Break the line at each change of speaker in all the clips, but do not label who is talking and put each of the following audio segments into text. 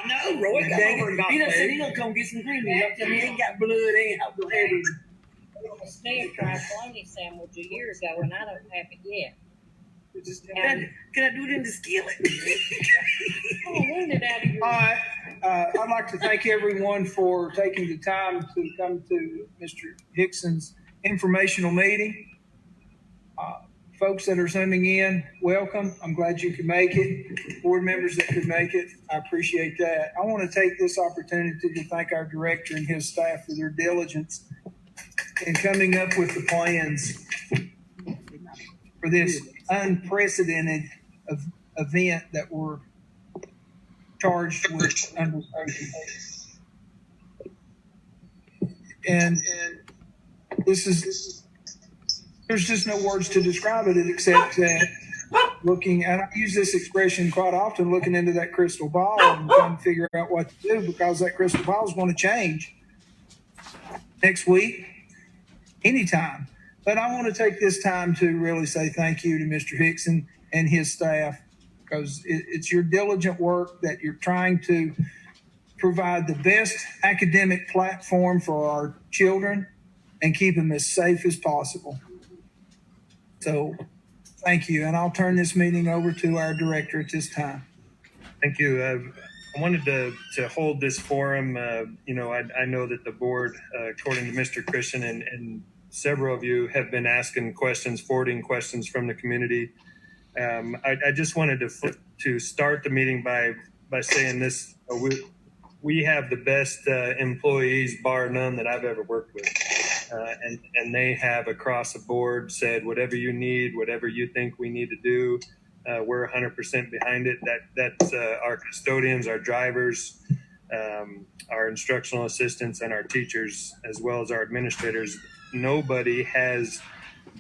know, Roy. He done said he gonna come get some cream. He ain't got blood, ain't out the head.
Steve tried bologna sandwich a year ago, and I don't have it yet.
Can I do it in the skillet?
I want it out of your.
All right. I'd like to thank everyone for taking the time to come to Mr. Hickson's informational meeting. Folks that are sending in, welcome. I'm glad you could make it. Board members that could make it, I appreciate that. I want to take this opportunity to thank our director and his staff for their diligence in coming up with the plans for this unprecedented event that we're charged with undertaking. And this is, there's just no words to describe it except that looking, and I use this expression quite often, looking into that crystal ball and trying to figure out what to do, because that crystal ball is going to change next week, anytime. But I want to take this time to really say thank you to Mr. Hickson and his staff, because it's your diligent work that you're trying to provide the best academic platform for our children and keep them as safe as possible. So thank you. And I'll turn this meeting over to our director at this time.
Thank you. I wanted to hold this forum. I know that the board, according to Mr. Christian and several of you, have been asking questions, forwarding questions from the community. I just wanted to start the meeting by saying this. We have the best employees, bar none, that I've ever worked with. And they have across the board said, whatever you need, whatever you think we need to do, we're 100% behind it. That's our custodians, our drivers, our instructional assistants, and our teachers, as well as our administrators. Nobody has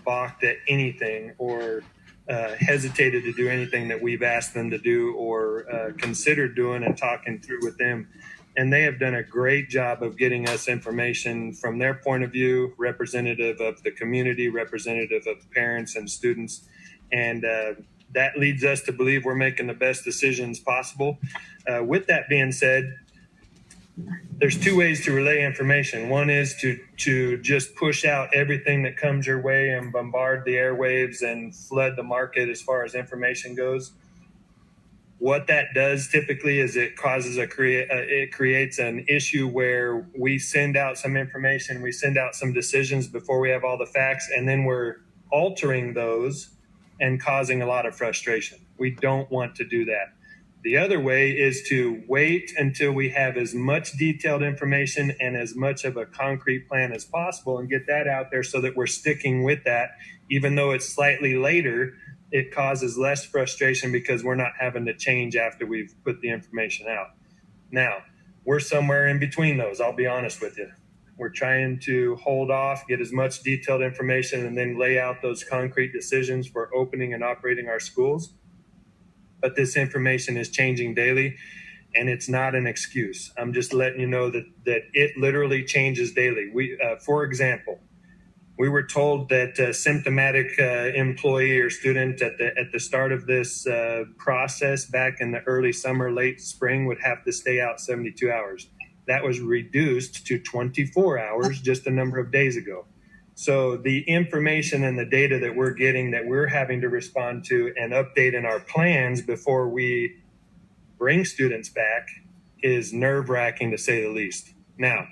balked at anything or hesitated to do anything that we've asked them to do or considered doing and talking through with them. And they have done a great job of getting us information from their point of view, representative of the community, representative of parents and students. And that leads us to believe we're making the best decisions possible. With that being said, there's two ways to relay information. One is to just push out everything that comes your way and bombard the airwaves and flood the market as far as information goes. What that does typically is it causes it creates an issue where we send out some information, we send out some decisions before we have all the facts, and then we're altering those and causing a lot of frustration. We don't want to do that. The other way is to wait until we have as much detailed information and as much of a concrete plan as possible and get that out there so that we're sticking with that. Even though it's slightly later, it causes less frustration because we're not having to change after we've put the information out. Now, we're somewhere in between those, I'll be honest with you. We're trying to hold off, get as much detailed information, and then lay out those concrete decisions for opening and operating our schools. But this information is changing daily, and it's not an excuse. I'm just letting you know that it literally changes daily. For example, we were told that a symptomatic employee or student at the start of this process back in the early summer, late spring would have to stay out 72 hours. That was reduced to 24 hours just a number of days ago. So the information and the data that we're getting that we're having to respond to and update in our plans before we bring students back is nerve-wracking, to say the least. Now,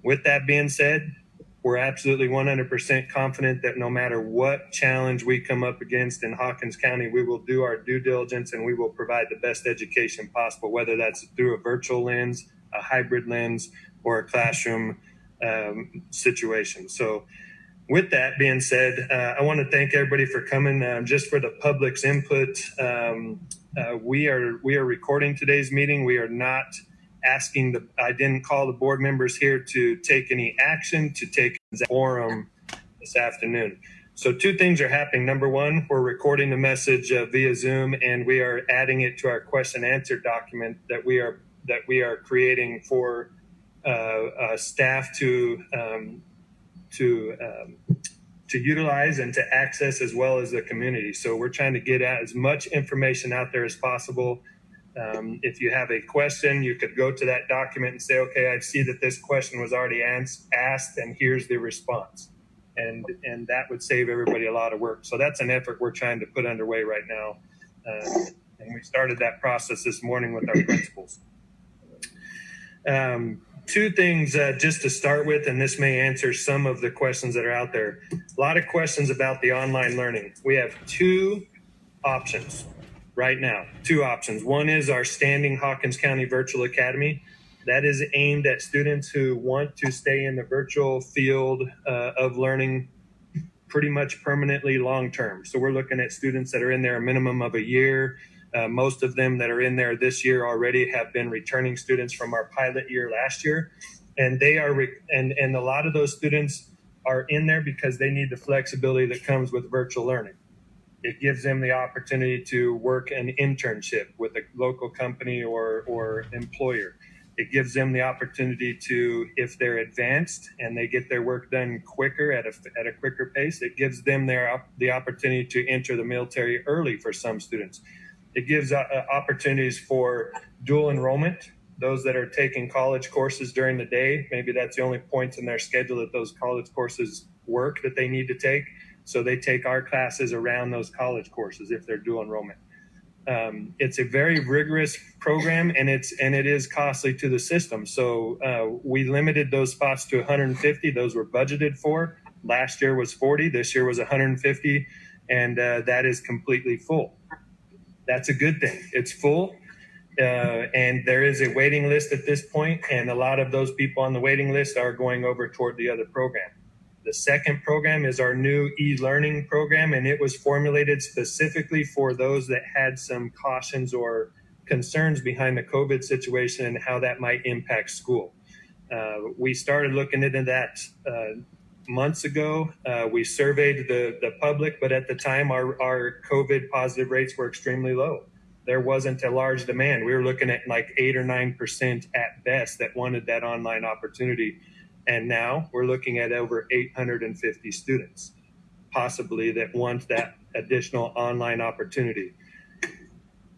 with that being said, we're absolutely 100% confident that no matter what challenge we come up against in Hawkins County, we will do our due diligence and we will provide the best education possible, whether that's through a virtual lens, a hybrid lens, or a classroom situation. So with that being said, I want to thank everybody for coming. Just for the public's input, we are recording today's meeting. We are not asking I didn't call the board members here to take any action, to take a forum this afternoon. So two things are happening. Number one, we're recording the message via Zoom, and we are adding it to our question and answer document that we are creating for staff to utilize and to access, as well as the community. So we're trying to get as much information out there as possible. If you have a question, you could go to that document and say, okay, I see that this question was already asked, and here's the response. And that would save everybody a lot of work. So that's an effort we're trying to put underway right now. And we started that process this morning with our principals. Two things just to start with, and this may answer some of the questions that are out there. A lot of questions about the online learning. We have two options right now, two options. One is our standing Hawkins County Virtual Academy. That is aimed at students who want to stay in the virtual field of learning pretty much permanently long-term. So we're looking at students that are in there a minimum of a year. Most of them that are in there this year already have been returning students from our pilot year last year. And they are, and a lot of those students are in there because they need the flexibility that comes with virtual learning. It gives them the opportunity to work an internship with a local company or employer. It gives them the opportunity to, if they're advanced and they get their work done quicker at a quicker pace, it gives them the opportunity to enter the military early for some students. It gives opportunities for dual enrollment, those that are taking college courses during the day. Maybe that's the only point in their schedule that those college courses work that they need to take. So they take our classes around those college courses if they're dual enrollment. It's a very rigorous program, and it is costly to the system. So we limited those spots to 150. Those were budgeted for. Last year was 40. This year was 150, and that is completely full. That's a good thing. It's full, and there is a waiting list at this point, and a lot of those people on the waiting list are going over toward the other program. The second program is our new e-learning program, and it was formulated specifically for those that had some cautions or concerns behind the COVID situation and how that might impact school. We started looking into that months ago. We surveyed the public, but at the time our COVID positive rates were extremely low. There wasn't a large demand. We were looking at like 8 or 9% at best that wanted that online opportunity. And now we're looking at over 850 students, possibly, that want that additional online opportunity.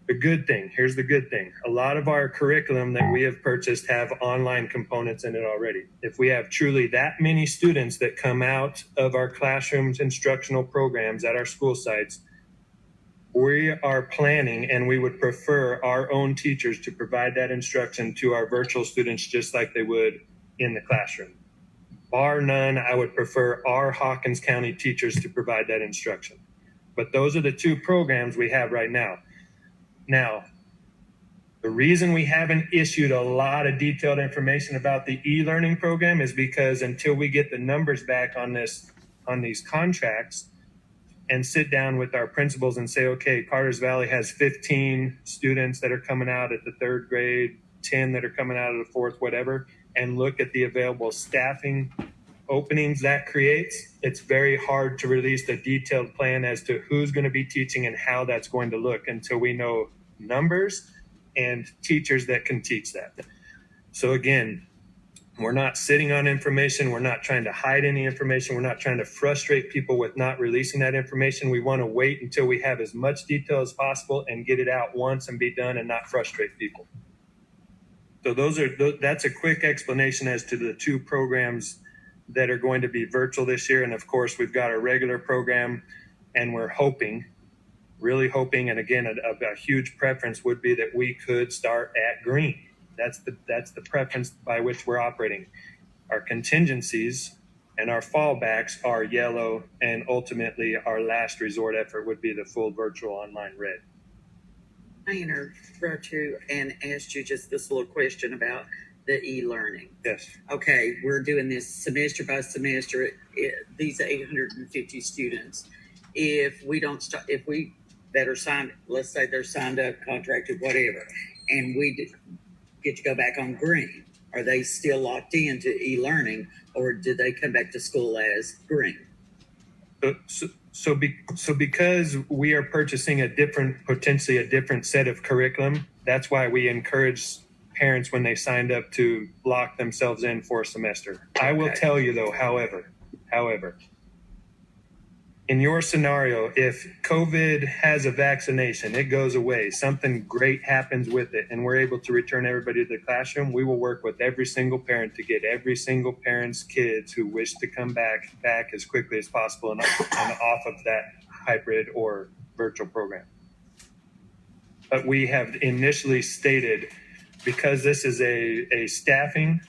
The good thing, here's the good thing. A lot of our curriculum that we have purchased have online components in it already. If we have truly that many students that come out of our classrooms instructional programs at our school sites, we are planning, and we would prefer our own teachers to provide that instruction to our virtual students just like they would in the classroom. Bar none, I would prefer our Hawkins County teachers to provide that instruction. But those are the two programs we have right now. Now, the reason we haven't issued a lot of detailed information about the e-learning program is because until we get the numbers back on these contracts and sit down with our principals and say, okay, Carters Valley has 15 students that are coming out at the third grade, 10 that are coming out of the fourth, whatever, and look at the available staffing openings that creates, it's very hard to release a detailed plan as to who's going to be teaching and how that's going to look until we know numbers and teachers that can teach that. So again, we're not sitting on information. We're not trying to hide any information. We're not trying to frustrate people with not releasing that information. We want to wait until we have as much detail as possible and get it out once and be done and not frustrate people. So that's a quick explanation as to the two programs that are going to be virtual this year. And of course, we've got our regular program, and we're really hoping, and again, a huge preference would be that we could start at green. That's the preference by which we're operating. Our contingencies and our fallbacks are yellow, and ultimately our last resort effort would be the full virtual online red.
I interrupted you and asked you just this little question about the e-learning.
Yes.
Okay, we're doing this semester by semester. These 850 students. If we that are signed, let's say they're signed up, contracted, whatever, and we get to go back on green, are they still locked into e-learning, or do they come back to school as green?
So because we are purchasing potentially a different set of curriculum, that's why we encourage parents when they signed up to lock themselves in for a semester. I will tell you though, however, In your scenario, if COVID has a vaccination, it goes away, something great happens with it, and we're able to return everybody to the classroom, we will work with every single parent to get every single parent's kids who wish to come back as quickly as possible and off of that hybrid or virtual program. But we have initially stated, because this is a staffing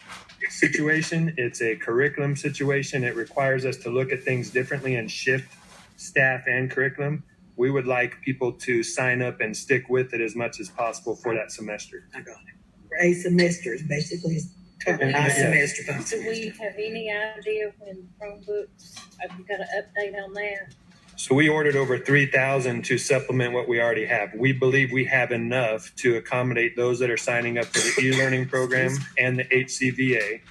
situation, it's a curriculum situation, it requires us to look at things differently and shift staff and curriculum. We would like people to sign up and stick with it as much as possible for that semester.
I got it.
For a semester is basically
Not
Yeah.
semester by
Do we
semester.
have any idea when Chromebooks, have you got an update on that?
So we ordered over 3,000 to supplement what we already have. We believe we have enough to accommodate those that are signing up for the e-learning program and the HCVA,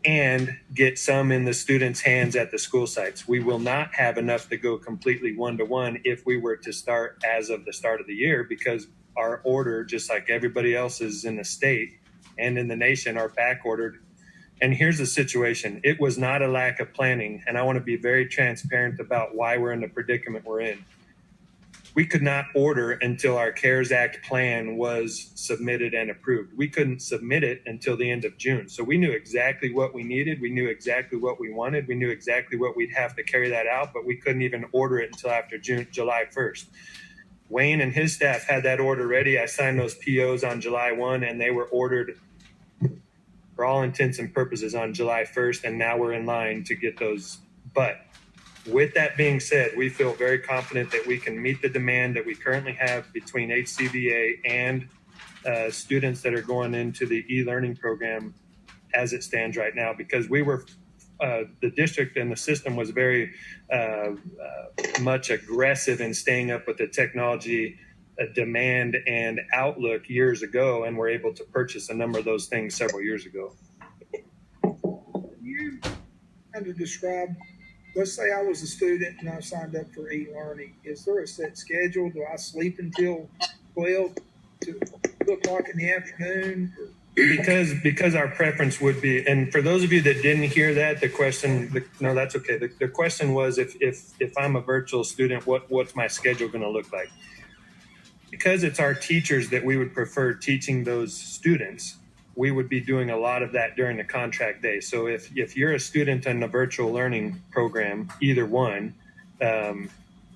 and get some in the students' hands at the school sites. We will not have enough to go completely one-to-one if we were to start as of the start of the year, because our order, just like everybody else's in the state and in the nation, are back ordered. And here's the situation. It was not a lack of planning, and I want to be very transparent about why we're in the predicament we're in. We could not order until our CARES Act plan was submitted and approved. We couldn't submit it until the end of June. So we knew exactly what we needed. We knew exactly what we wanted. We knew exactly what we'd have to carry that out, but we couldn't even order it until after July 1st. Wayne and his staff had that order ready. I signed those POs on July 1, and they were ordered for all intents and purposes on July 1st, and now we're in line to get those. But with that being said, we feel very confident that we can meet the demand that we currently have between HCVA and students that are going into the e-learning program as it stands right now, because we were the district and the system was very much aggressive in staying up with the technology demand and outlook years ago, and were able to purchase a number of those things several years ago.
You kind of describe, let's say I was a student and I signed up for e-learning. Is there a set schedule? Do I sleep until 12 to 2 o'clock in the afternoon?
Because our preference would be, and for those of you that didn't hear that, the question, no, that's okay. The question was, if I'm a virtual student, what's my schedule going to look like? Because it's our teachers that we would prefer teaching those students, we would be doing a lot of that during the contract day. So if you're a student in the virtual learning program, either one,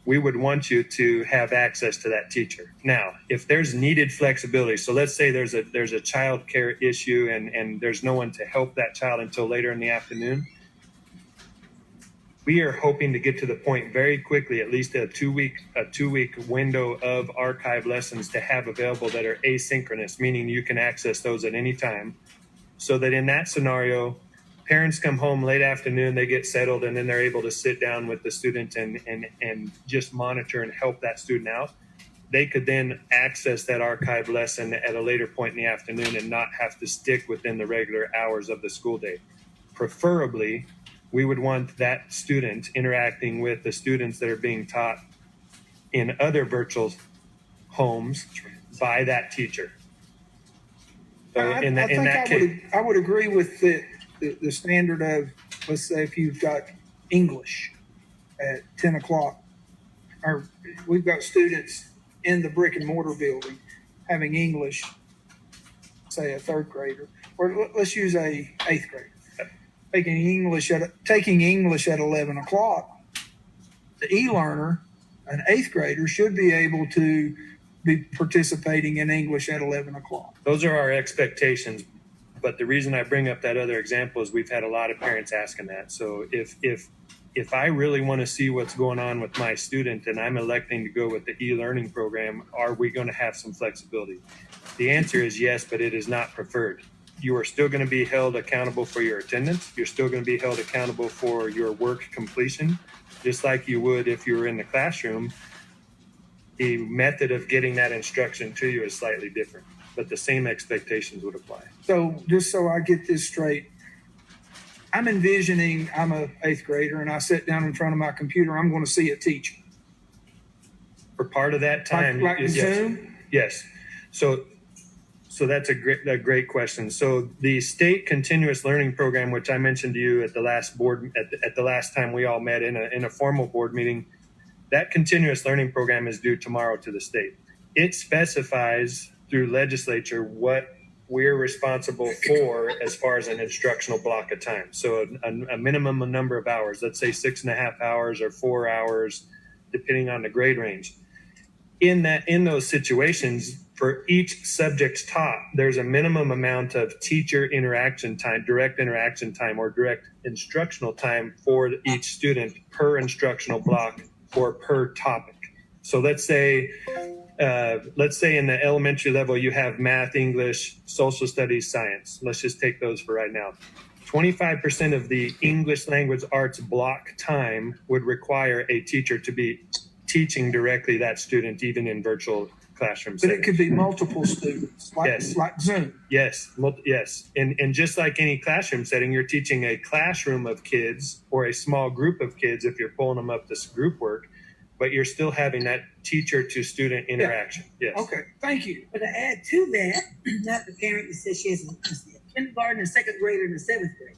we would want you to have access to that teacher. Now, if there's needed flexibility, so let's say there's a child care issue and there's no one to help that child until later in the afternoon, we are hoping to get to the point very quickly, at least a two week window of archive lessons to have available that are asynchronous, meaning you can access those at any time. So that in that scenario, parents come home late afternoon, they get settled, and then they're able to sit down with the student and just monitor and help that student out. They could then access that archive lesson at a later point in the afternoon and not have to stick within the regular hours of the school day. Preferably, we would want that student interacting with the students that are being taught in other virtual homes by that teacher. So
I would agree with the standard of, let's say if you've got English at 10 o'clock, or we've got students in the brick and mortar building having English, say a third grader, or let's use a 8th grader. Taking English at 11 o'clock, the e-learner, an 8th grader, should be able to be participating in English at 11 o'clock.
Those are our expectations. But the reason I bring up that other example is we've had a lot of parents asking that. So if I really want to see what's going on with my student and I'm electing to go with the e-learning program, are we going to have some flexibility? The answer is yes, but it is not preferred. You are still going to be held accountable for your attendance. You're still going to be held accountable for your work completion, just like you would if you were in the classroom. The method of getting that instruction to you is slightly different, but the same expectations would apply.
So just so I get this straight, I'm envisioning I'm a 8th grader and I sit down in front of my computer, I'm going to see a teacher.
For part of that time,
Like
yes.
Zoom?
Yes. So So that's a great question. So the state continuous learning program, which I mentioned to you at the last board, at the last time we all met in a formal board meeting, that continuous learning program is due tomorrow to the state. It specifies through legislature what we're responsible for as far as an instructional block of time. So a minimum number of hours, let's say 6.5 hours or 4 hours, depending on the grade range. In those situations, for each subject taught, there's a minimum amount of teacher interaction time, direct interaction time, or direct instructional time for each student per instructional block or per topic. So let's say in the elementary level, you have math, English, social studies, science. Let's just take those for right now. 25% of the English language arts block time would require a teacher to be teaching directly that student, even in virtual classroom
But
settings.
it could be multiple students, like,
Yes.
like Zoom.
Yes, yes. And just like any classroom setting, you're teaching a classroom of kids or a small group of kids if you're pulling them up this group work, but you're still having that teacher to student interaction. Yes.
Okay, thank you.
But to add to that, not the parent that says she has a kindergarten, a second grader, and a seventh grade.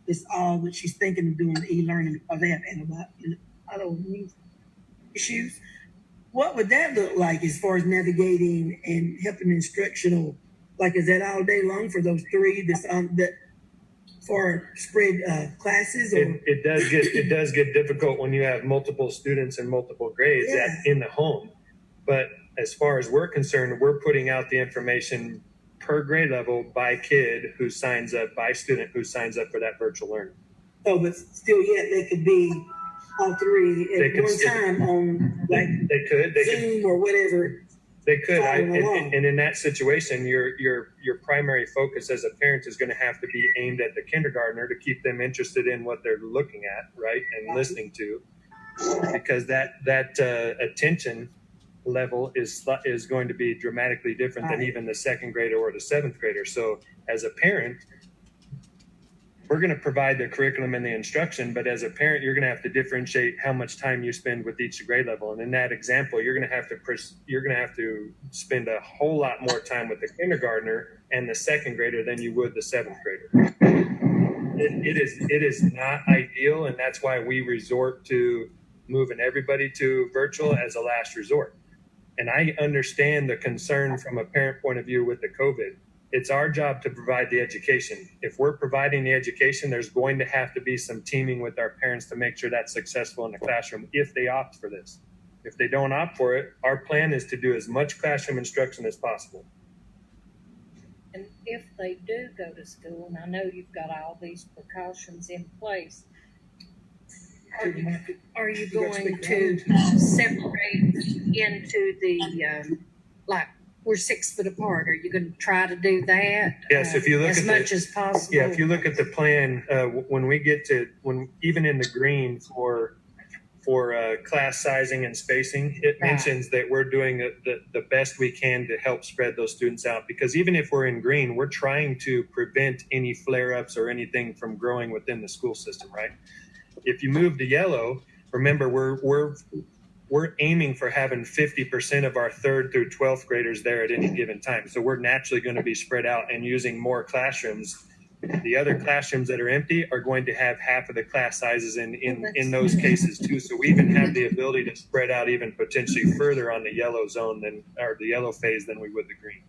It's all what she's thinking of doing e-learning, or they have autoimmune issues. What would that look like as far as navigating and helping instructional? Like, is that all day long for those three that for spread classes? Or
It does get difficult when you have multiple students and multiple grades in the home. But as far as we're concerned, we're putting out the information per grade level by kid who signs up, by student who signs up for that virtual learning.
so, but still, yet they could be all three
They
at
could
one
still-
time on like
They could.
Zoom or whatever.
They could.
Following along.
And in that situation, your primary focus as a parent is going to have to be aimed at the kindergartner to keep them interested in what they're looking at, right, and listening to, because that attention level is going to be dramatically different than even the second grader or the seventh grader. So as a parent, we're going to provide the curriculum and the instruction, but as a parent, you're going to have to differentiate how much time you spend with each grade level. And in that example, you're going to have to spend a whole lot more time with the kindergartner and the second grader than you would the seventh grader. It is not ideal, and that's why we resort to moving everybody to virtual as a last resort. And I understand the concern from a parent point of view with the COVID. It's our job to provide the education. If we're providing the education, there's going to have to be some teaming with our parents to make sure that's successful in the classroom if they opt for this. If they don't opt for it, our plan is to do as much classroom instruction as possible.
And if they do go to school, and I know you've got all these precautions in place, are you going to separate into the, like, we're 6 foot apart? Are you going to try to do that?
Yes, if you look
as
at
much as possible.
Yeah, if you look at the plan, when we get to even in the green for class sizing and spacing, it
Right.
mentions that we're doing the best we can to help spread those students out. Because even if we're in green, we're trying to prevent any flare-ups or anything from growing within the school system, right? If you move to yellow, remember we're aiming for having 50% of our 3rd through 12th graders there at any given time. So we're naturally going to be spread out and using more classrooms. The other classrooms that are empty are going to have half of the class sizes in those cases too. So we even have the ability to spread out even potentially further on the yellow zone or the yellow phase than we would the green.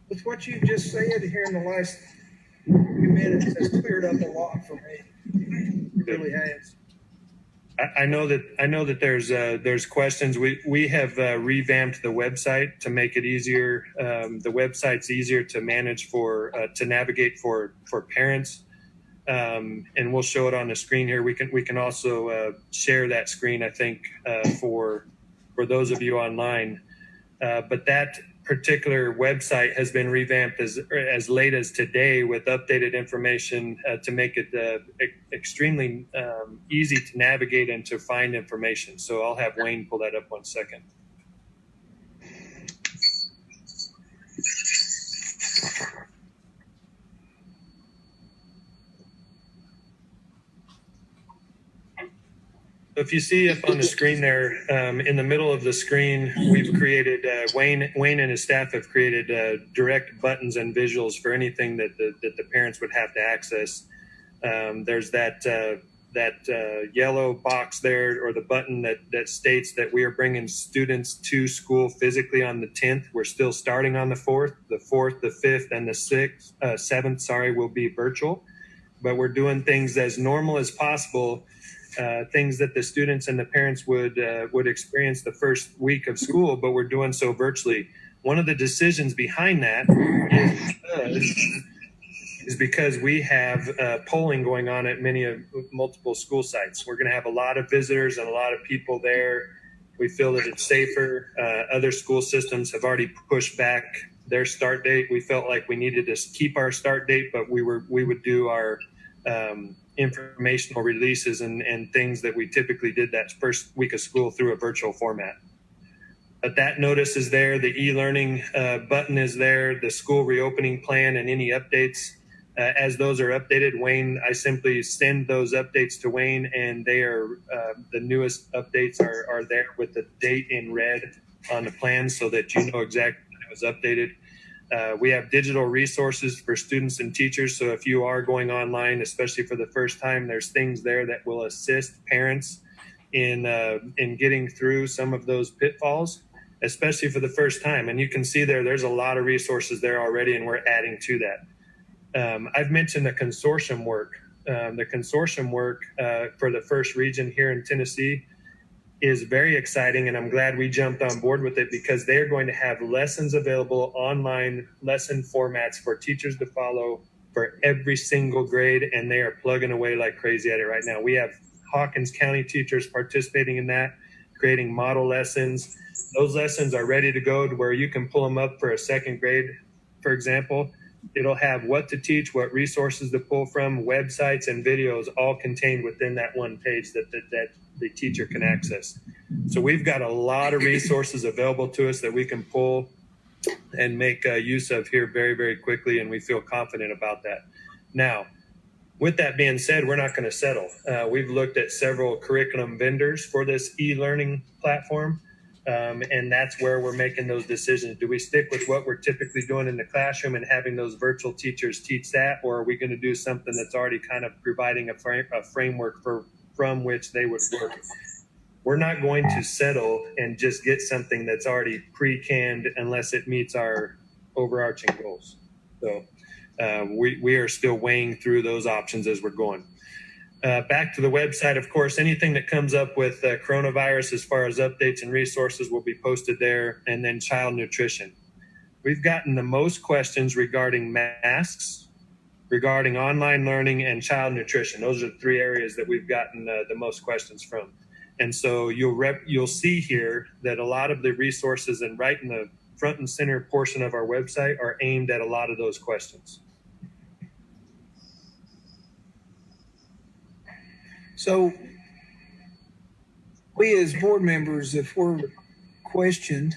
With what you just said here in the last few minutes has cleared up a lot for me. It really has.
I know that there's questions. We have revamped the website to make it easier. The website's easier to manage to navigate for parents, and we'll show it on the screen here. We can also share that screen, I think, for those of you online. But that particular website has been revamped as late as today with updated information to make it extremely easy to navigate and to find information. So I'll have Wayne pull that up 1 second. if you see up on the screen there, in the middle of the screen, we've created, Wayne and his staff have created direct buttons and visuals for anything that the parents would have to access. There's that yellow box there, or the button that states that we are bringing students to school physically on the 10th. We're still starting on the 4th. The 4th, the 5th, and the 7th, will be virtual. But we're doing things as normal as possible, things that the students and the parents would experience the first week of school, but we're doing so virtually. One of the decisions behind that is because we have polling going on at multiple school sites. We're going to have a lot of visitors and a lot of people there. We feel that it's safer. Other school systems have already pushed back their start date. We felt like we needed to keep our start date, but we would do our informational releases and things that we typically did that first week of school through a virtual format. But that notice is there. The e-learning button is there. The school reopening plan and any updates. As those are updated, Wayne, I simply send those updates to Wayne, and they are the newest updates are there with the date in red on the plan, so that you know exactly when it was updated. We have digital resources for students and teachers. So if you are going online, especially for the first time, there's things there that will assist parents in getting through some of those pitfalls, especially for the first time. And you can see there's a lot of resources there already, and we're adding to that. I've mentioned the consortium work. The consortium work for the first region here in Tennessee is very exciting, and I'm glad we jumped on board with it, because they're going to have lessons available, online lesson formats for teachers to follow for every single grade, and they are plugging away like crazy at it right now. We have Hawkins County teachers participating in that, creating model lessons. Those lessons are ready to go to where you can pull them up for a second grade, for example. It'll have what to teach, what resources to pull from, websites and videos, all contained within that one page that the teacher can access. So we've got a lot of resources available to us that we can pull and make use of here very, very quickly, and we feel confident about that. Now, with that being said, we're not going to settle. We've looked at several curriculum vendors for this e-learning platform. And that's where we're making those decisions. Do we stick with what we're typically doing in the classroom and having those virtual teachers teach that, or are we going to do something that's already kind of providing a framework from which they would work? We're not going to settle and just get something that's already pre-canned unless it meets our overarching goals. So we are still weighing through those options as we're going. Back to the website, of course, anything that comes up with coronavirus as far as updates and resources will be posted there. And then child nutrition. We've gotten the most questions regarding masks, regarding online learning, and child nutrition. Those are the three areas that we've gotten the most questions from. And so you'll see here that a lot of the resources and right in the front and center portion of our website are aimed at a lot of those questions.
So we as board members, if we're questioned,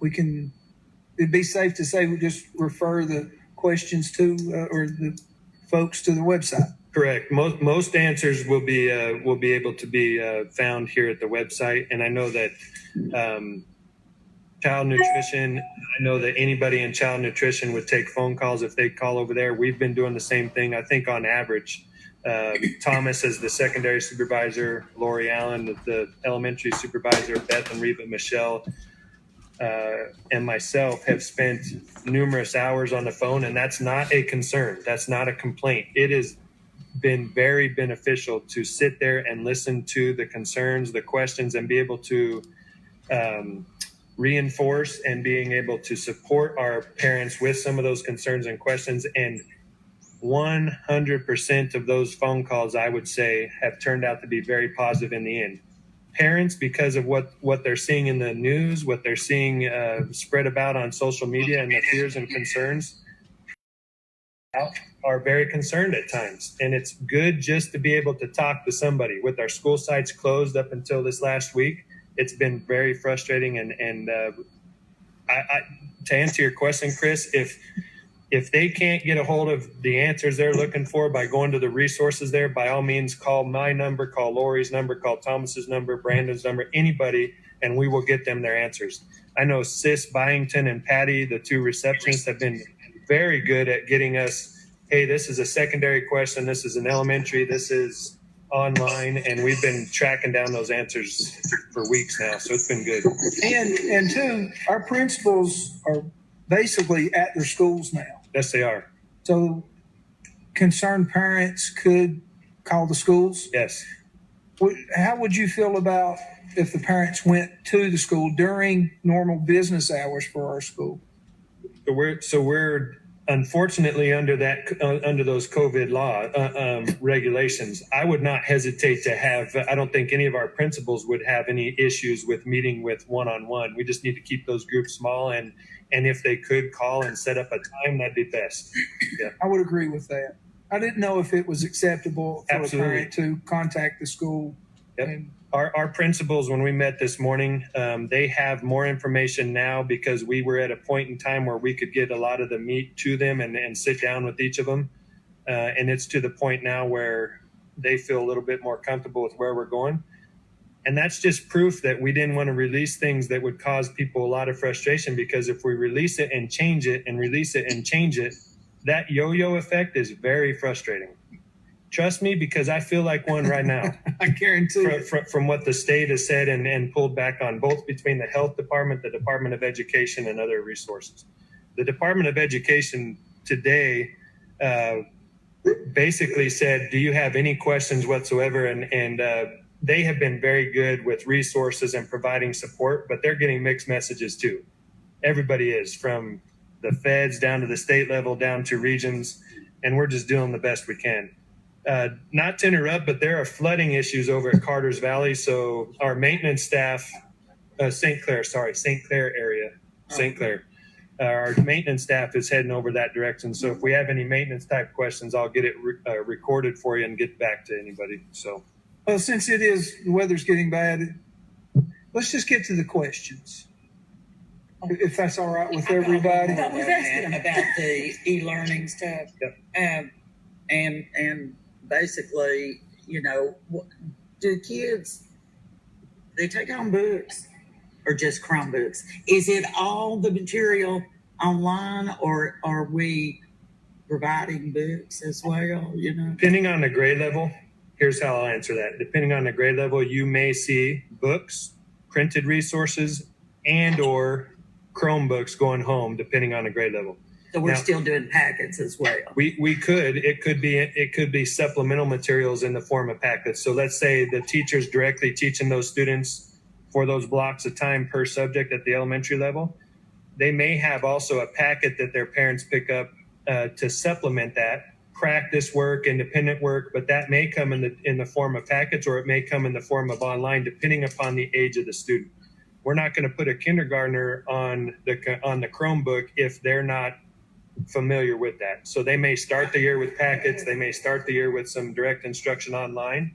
it'd be safe to say we just refer the questions to or the folks to the website.
Correct. Most answers will be able to be found here at the website. And I know that child nutrition, I know that anybody in child nutrition would take phone calls if they call over there. We've been doing the same thing. I think on average, Thomas as the secondary supervisor, Lori Allen, the elementary supervisor, Beth and Reba Michelle, and myself have spent numerous hours on the phone, and that's not a concern. That's not a complaint. It has been very beneficial to sit there and listen to the concerns, the questions, and be able to reinforce and being able to support our parents with some of those concerns and questions. And 100% of those phone calls, I would say, have turned out to be very positive in the end. Parents, because of what they're seeing in the news, what they're seeing spread about on social media, and the fears and concerns, are very concerned at times. And it's good just to be able to talk to somebody. With our school sites closed up until this last week, it's been very frustrating. And I to answer your question, Chris, If they can't get a hold of the answers they're looking for by going to the resources there, by all means, call my number, call Lori's number, call Thomas's number, Brandon's number, anybody, and we will get them their answers. I know Sis Byington and Patty, the two receptionists, have been very good at getting us, hey, this is a secondary question, this is an elementary, this is online, and we've been tracking down those answers for weeks now, so it's been good.
And two, our principals are basically at their schools now.
Yes, they are.
So concerned parents could call the schools.
Yes.
How would you feel about if the parents went to the school during normal business hours for our school?
So we're unfortunately under those COVID law regulations. I would not hesitate to have. I don't think any of our principals would have any issues with meeting with one-on-one. We just need to keep those groups small, and if they could call and set up a time, that'd be best. Yeah.
I would agree with that. I didn't know if it was acceptable for
Absolutely.
a parent to contact the school.
Yep.
And
Our principals, when we met this morning, they have more information now because we were at a point in time where we could get a lot of the meat to them and sit down with each of them. And it's to the point now where they feel a little bit more comfortable with where we're going. And that's just proof that we didn't want to release things that would cause people a lot of frustration, because if we release it and change it and release it and change it, that yo-yo effect is very frustrating. Trust me, because I feel like one right now.
I guarantee
From what the state has said and pulled back on, both between the health department, the Department of Education, and other resources. The Department of Education today basically said, do you have any questions whatsoever? And they have been very good with resources and providing support, but they're getting mixed messages too. Everybody is, from the feds down to the state level, down to regions, and we're just doing the best we can. Not to interrupt, but there are flooding issues over at Carter's Valley. So our maintenance staff, St. Clair area, St. Clair, our maintenance staff is heading over that direction. So if we have any maintenance type questions, I'll get it recorded for you and get back to anybody. So,
well, since the weather's getting bad, let's just get to the questions. If that's all right with everybody.
About the e-learning stuff.
Yep.
And basically, do kids, they take home books or just Chromebooks? Is it all the material online, or are we providing books as well,
Depending on the grade level, here's how I'll answer that. Depending on the grade level, you may see books, printed resources, and or Chromebooks going home, depending on the grade level.
So we're
Now,
still doing packets as well.
We could. It could be supplemental materials in the form of packets. So let's say the teacher's directly teaching those students for those blocks of time per subject at the elementary level. They may have also a packet that their parents pick up to supplement that practice work, independent work, but that may come in the form of packets, or it may come in the form of online, depending upon the age of the student. We're not going to put a kindergartner on the Chromebook if they're not familiar with that. So they may start the year with packets, they may start the year with some direct instruction online,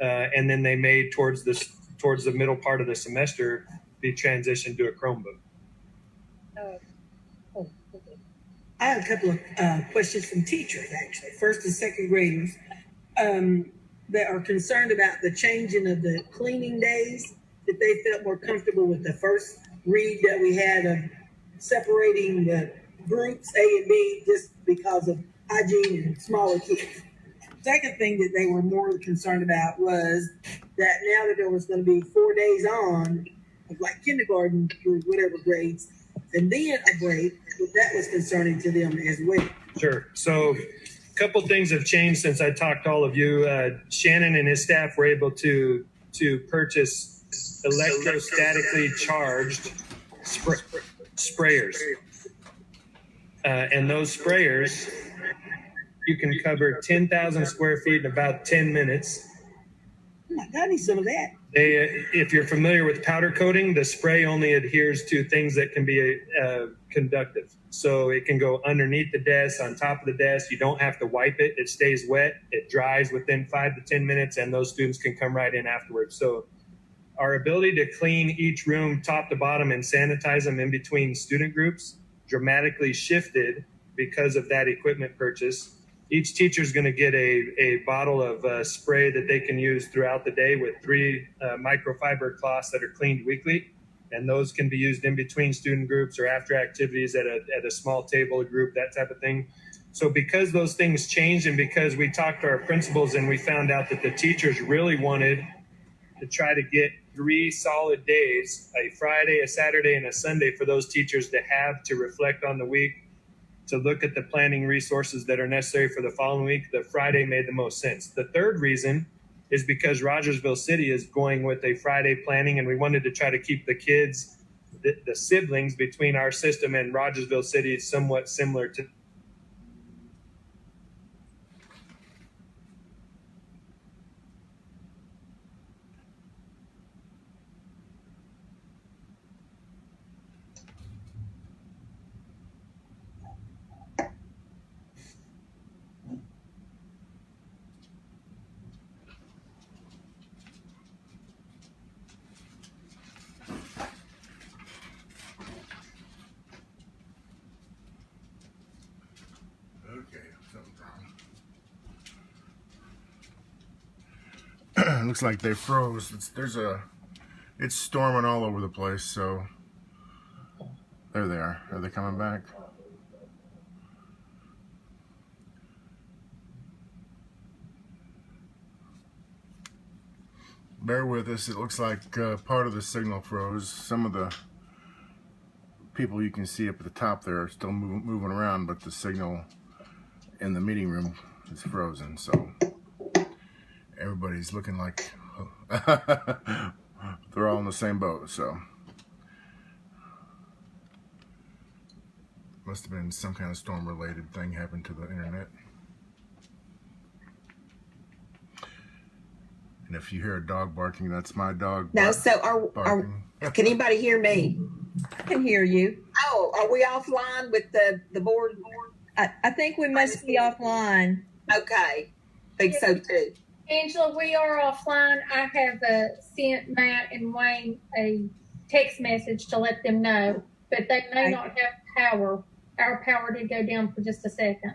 and then they may towards the middle part of the semester be transitioned to a Chromebook.
I have a couple of questions from teachers, actually, first and second graders, that are concerned about the changing of the cleaning days, that they felt more comfortable with the first read that we had of separating the groups A and B just because of hygiene and smaller kids. Second thing that they were more concerned about was that now that there was going to be 4 days on, of like kindergarten through whatever grades, and then a break, that was concerning to them as well.
Sure. So a couple things have changed since I talked to all of you. Shannon and his staff were able to purchase electrostatically charged sprayers. And those sprayers, you can cover 10,000 square feet in about 10 minutes.
Oh my God, I need some of that.
If you're familiar with powder coating, the spray only adheres to things that can be conductive. So it can go underneath the desk, on top of the desk. You don't have to wipe it. It stays wet. It dries within 5 to 10 minutes, and those students can come right in afterwards. So our ability to clean each room top to bottom and sanitize them in between student groups dramatically shifted because of that equipment purchase. Each teacher is going to get a bottle of spray that they can use throughout the day with 3 microfiber cloths that are cleaned weekly. And those can be used in between student groups or after activities at a small table, a group, that type of thing. So because those things changed and because we talked to our principals and we found out that the teachers really wanted to try to get 3 solid days, a Friday, a Saturday, and a Sunday for those teachers to have to reflect on the week, to look at the planning resources that are necessary for the following week, the Friday made the most sense. The third reason is because Rogersville City is going with a Friday planning, and we wanted to try to keep the kids, the siblings between our system and Rogersville City somewhat similar to.
Looks like they froze. It's storming all over the place, so there they are. Are they coming back? Bear with us. It looks like part of the signal froze. Some of the people you can see up at the top there are still moving around, but the signal in the meeting room is frozen, so everybody's looking like they're all in the same boat. So must have been some kind of storm related thing happened to the internet. And if you hear a dog barking, that's my dog.
No, so can anybody hear me?
I can hear you.
Oh, are we offline with the board?
I think we must be offline.
Okay, think so too.
Angela, we are offline. I have sent Matt and Wayne a text message to let them know, but they may not have power. Our power did go down for just a second.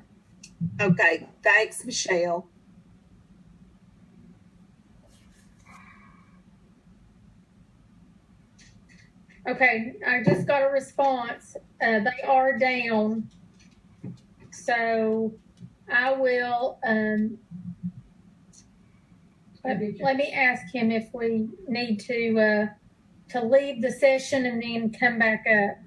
Okay, thanks, Michelle.
Okay, I just got a response. They are down. So I will let me ask him if we need to leave the session and then come back up.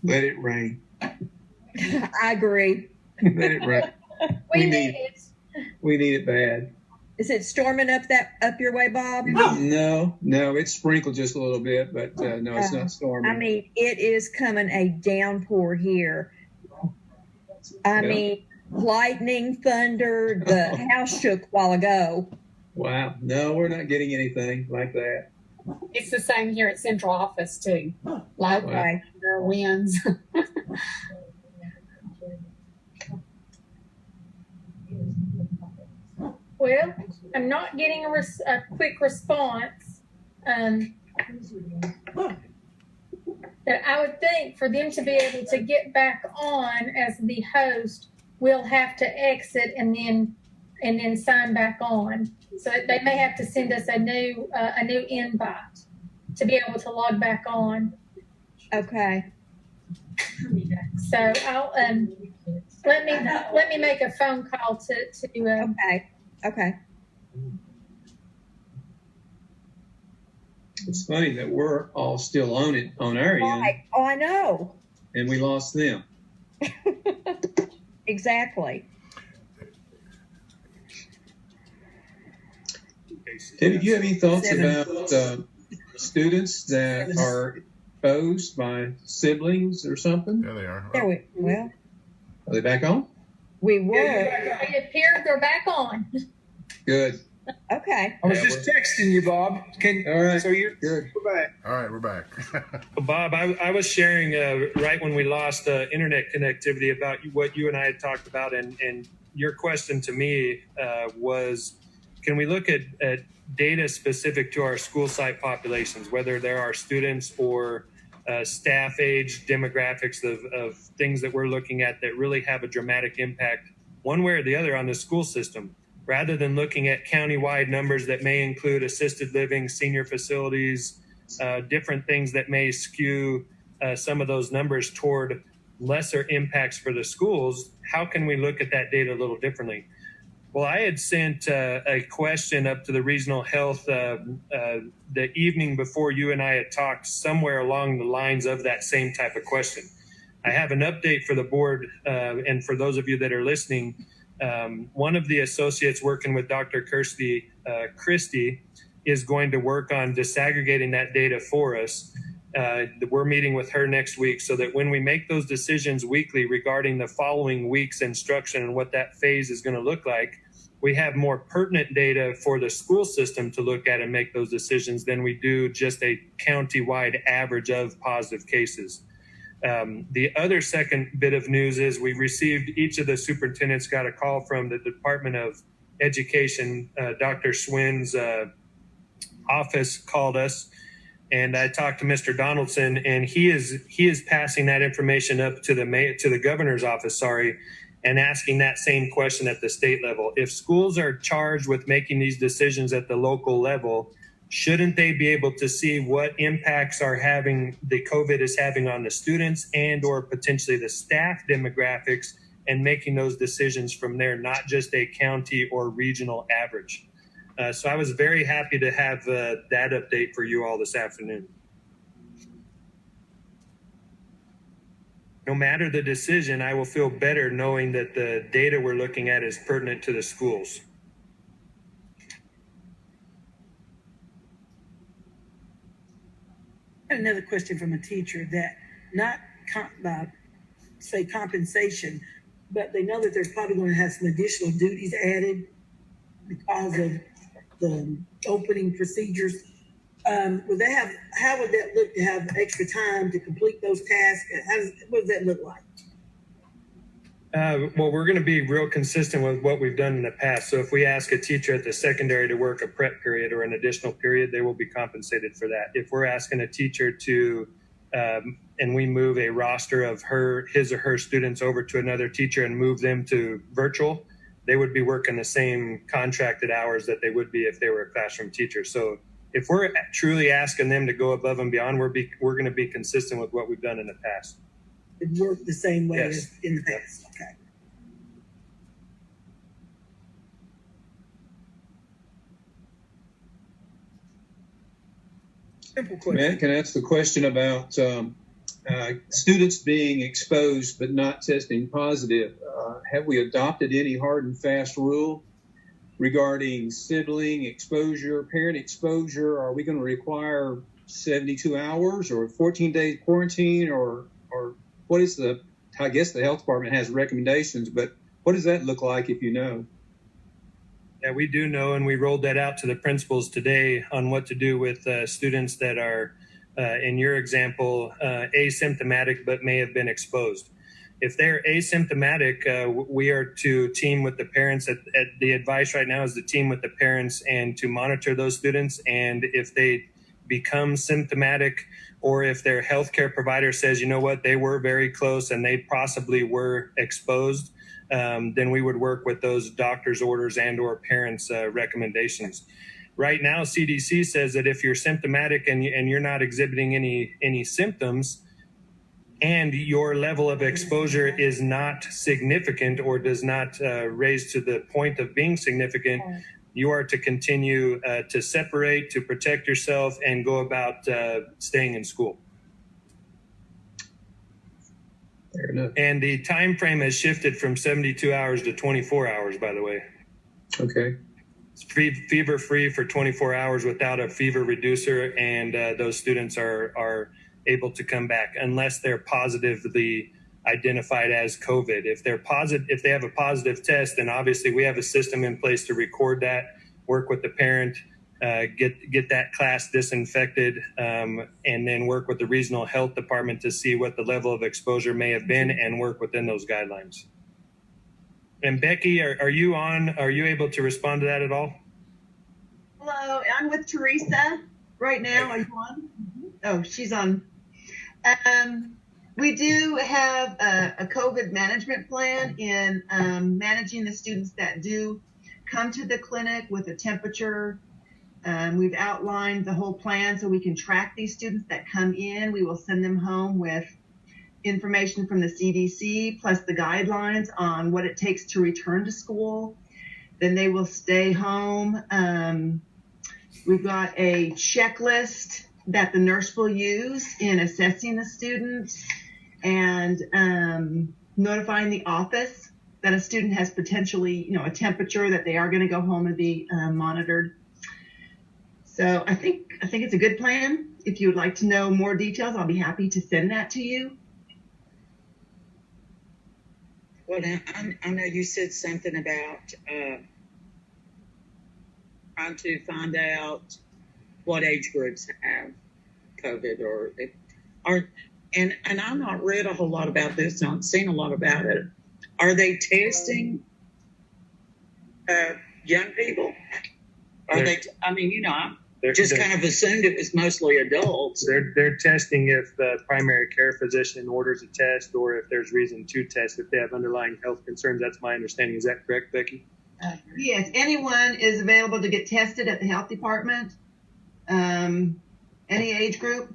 Let it rain.
I agree.
Let it rain.
We need it.
We need it bad.
Is it storming up your way, Bob?
No, it's sprinkled just a little bit, but no, it's not storming.
I mean, it is coming a downpour here. I mean, lightning, thunder, the house shook a while ago.
Wow. No, we're not getting anything like that.
It's the same here at central office too. Like thunder, winds.
Well, I'm not getting a quick response. That I would think for them to be able to get back on as the host, we'll have to exit and then sign back on. So they may have to send us a new invite to be able to log back on.
Okay.
So I'll let me make a phone call to
Okay.
It's funny that we're all still on it on our end,
Oh, I know.
and we lost them.
Exactly.
Debbie, do you have any thoughts about students that are exposed by siblings or something?
There they are.
Well,
Are they back on?
we were.
it appears they're back on.
Good.
Okay.
I was just texting you, Bob.
All right.
So you're
Good.
we're back.
All right, we're back.
Bob, I was sharing right when we lost internet connectivity about what you and I had talked about, and your question to me was can we look at data specific to our school site populations, whether there are students or staff age demographics of things that we're looking at that really have a dramatic impact one way or the other on the school system, rather than looking at countywide numbers that may include assisted living, senior facilities, different things that may skew some of those numbers toward lesser impacts for the schools. How can we look at that data a little differently? Well, I had sent a question up to the regional health the evening before you and I had talked, somewhere along the lines of that same type of question. I have an update for the board, and for those of you that are listening, one of the associates working with Dr. Christie is going to work on disaggregating that data for us. We're meeting with her next week so that when we make those decisions weekly regarding the following week's instruction and what that phase is going to look like, we have more pertinent data for the school system to look at and make those decisions than we do just a county-wide average of positive cases. The other second bit of news is we received, each of the superintendents got a call from the Department of Education. Dr. Schwinn's office called us, and I talked to Mr. Donaldson, and he is passing that information up to the governor's office, and asking that same question at the state level. If schools are charged with making these decisions at the local level, shouldn't they be able to see what impacts the COVID is having on the students and or potentially the staff demographics, and making those decisions from there, not just a county or regional average? So I was very happy to have that update for you all this afternoon. No matter the decision, I will feel better knowing that the data we're looking at is pertinent to the schools.
Another question from a teacher that not say compensation, but they know that they're probably going to have some additional duties added because of the opening procedures. How would that look to have extra time to complete those tasks? What does that look like?
Well, we're going to be real consistent with what we've done in the past. So if we ask a teacher at the secondary to work a prep period or an additional period, they will be compensated for that. If we're asking a teacher to, and we move a roster of his or her students over to another teacher and move them to virtual, they would be working the same contracted hours that they would be if they were a classroom teacher. So if we're truly asking them to go above and beyond, we're going to be consistent with what we've done in the past.
It worked the same way
Yes.
as in the past. Okay. Simple question.
Matt, can I ask the question about students being exposed but not testing positive? Have we adopted any hard and fast rule regarding sibling exposure, parent exposure? Are we going to require 72 hours or 14 days quarantine, or what is I guess the health department has recommendations, but what does that look like if you know?
Yeah, we do know, and we rolled that out to the principals today on what to do with students that are, in your example, asymptomatic but may have been exposed. If they're asymptomatic, we are to team with the parents. The advice right now is to team with the parents and to monitor those students. And if they become symptomatic, or if their healthcare provider says, you know what, they were very close and they possibly were exposed, then we would work with those doctor's orders and or parents' recommendations. Right now, CDC says that if you're symptomatic and you're not exhibiting any symptoms, and your level of exposure is not significant or does not raise to the point of being significant, you are to continue to separate, to protect yourself, and go about staying in school.
Fair enough.
And the time frame has shifted from 72 hours to 24 hours, by the way.
Okay.
It's fever-free for 24 hours without a fever reducer, and those students are able to come back unless they're positively identified as COVID. If they have a positive test, then obviously we have a system in place to record that, work with the parent, get that class disinfected, and then work with the regional health department to see what the level of exposure may have been and work within those guidelines. And Becky, are you able to respond to that at all?
on with Teresa right now? Are you on? Oh, she's on. We do have a COVID management plan in managing the students that do come to the clinic with a temperature. We've outlined the whole plan so we can track these students that come in. We will send them home with information from the CDC plus the guidelines on what it takes to return to school. Then they will stay home. We've got a checklist that the nurse will use in assessing the students and notifying the office that a student has potentially, a temperature, that they are going to go home and be monitored. So I think it's a good plan. If you would like to know more details, I'll be happy to send that to you.
Well, now, I know you said something about trying to find out what age groups have COVID and I've not read a whole lot about this, not seen a lot about it. Are they testing young people? I just kind of assumed it was mostly adults.
They're testing if the primary care physician orders a test or if there's reason to test if they have underlying health concerns. That's my understanding. Is that correct, Becky?
Yes, anyone is available to get tested at the health department. Any age group.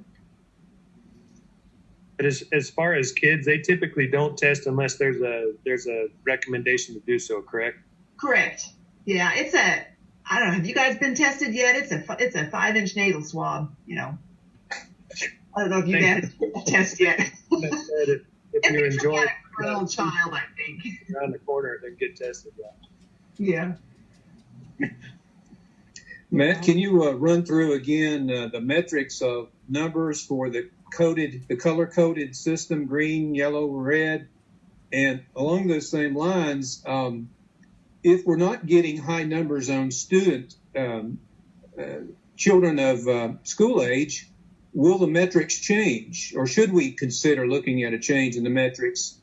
But as far as kids, they typically don't test unless there's a recommendation to do so, correct?
Correct. Yeah, I don't know. Have you guys been tested yet? It's a 5-inch nasal swab. I don't know if you guys had a test yet.
if you enjoy it,
for a little child, I think.
Around the corner, then get tested.
Yeah.
Matt, can you run through again the metrics of numbers for the color-coded system, green, yellow, red? And along those same lines, if we're not getting high numbers on children of school age, will the metrics change? Or should we consider looking at a change in the metrics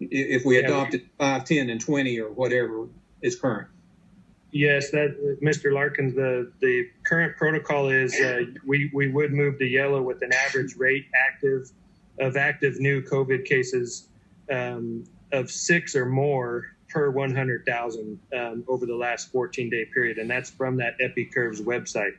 if we adopted 5, 10, and 20 or whatever is current?
Yes, that Mr. Larkins, the current protocol is we would move to yellow with an average rate of active new COVID cases of 6 or more per 100,000 over the last 14-day period, and that's from that EpiCurves website.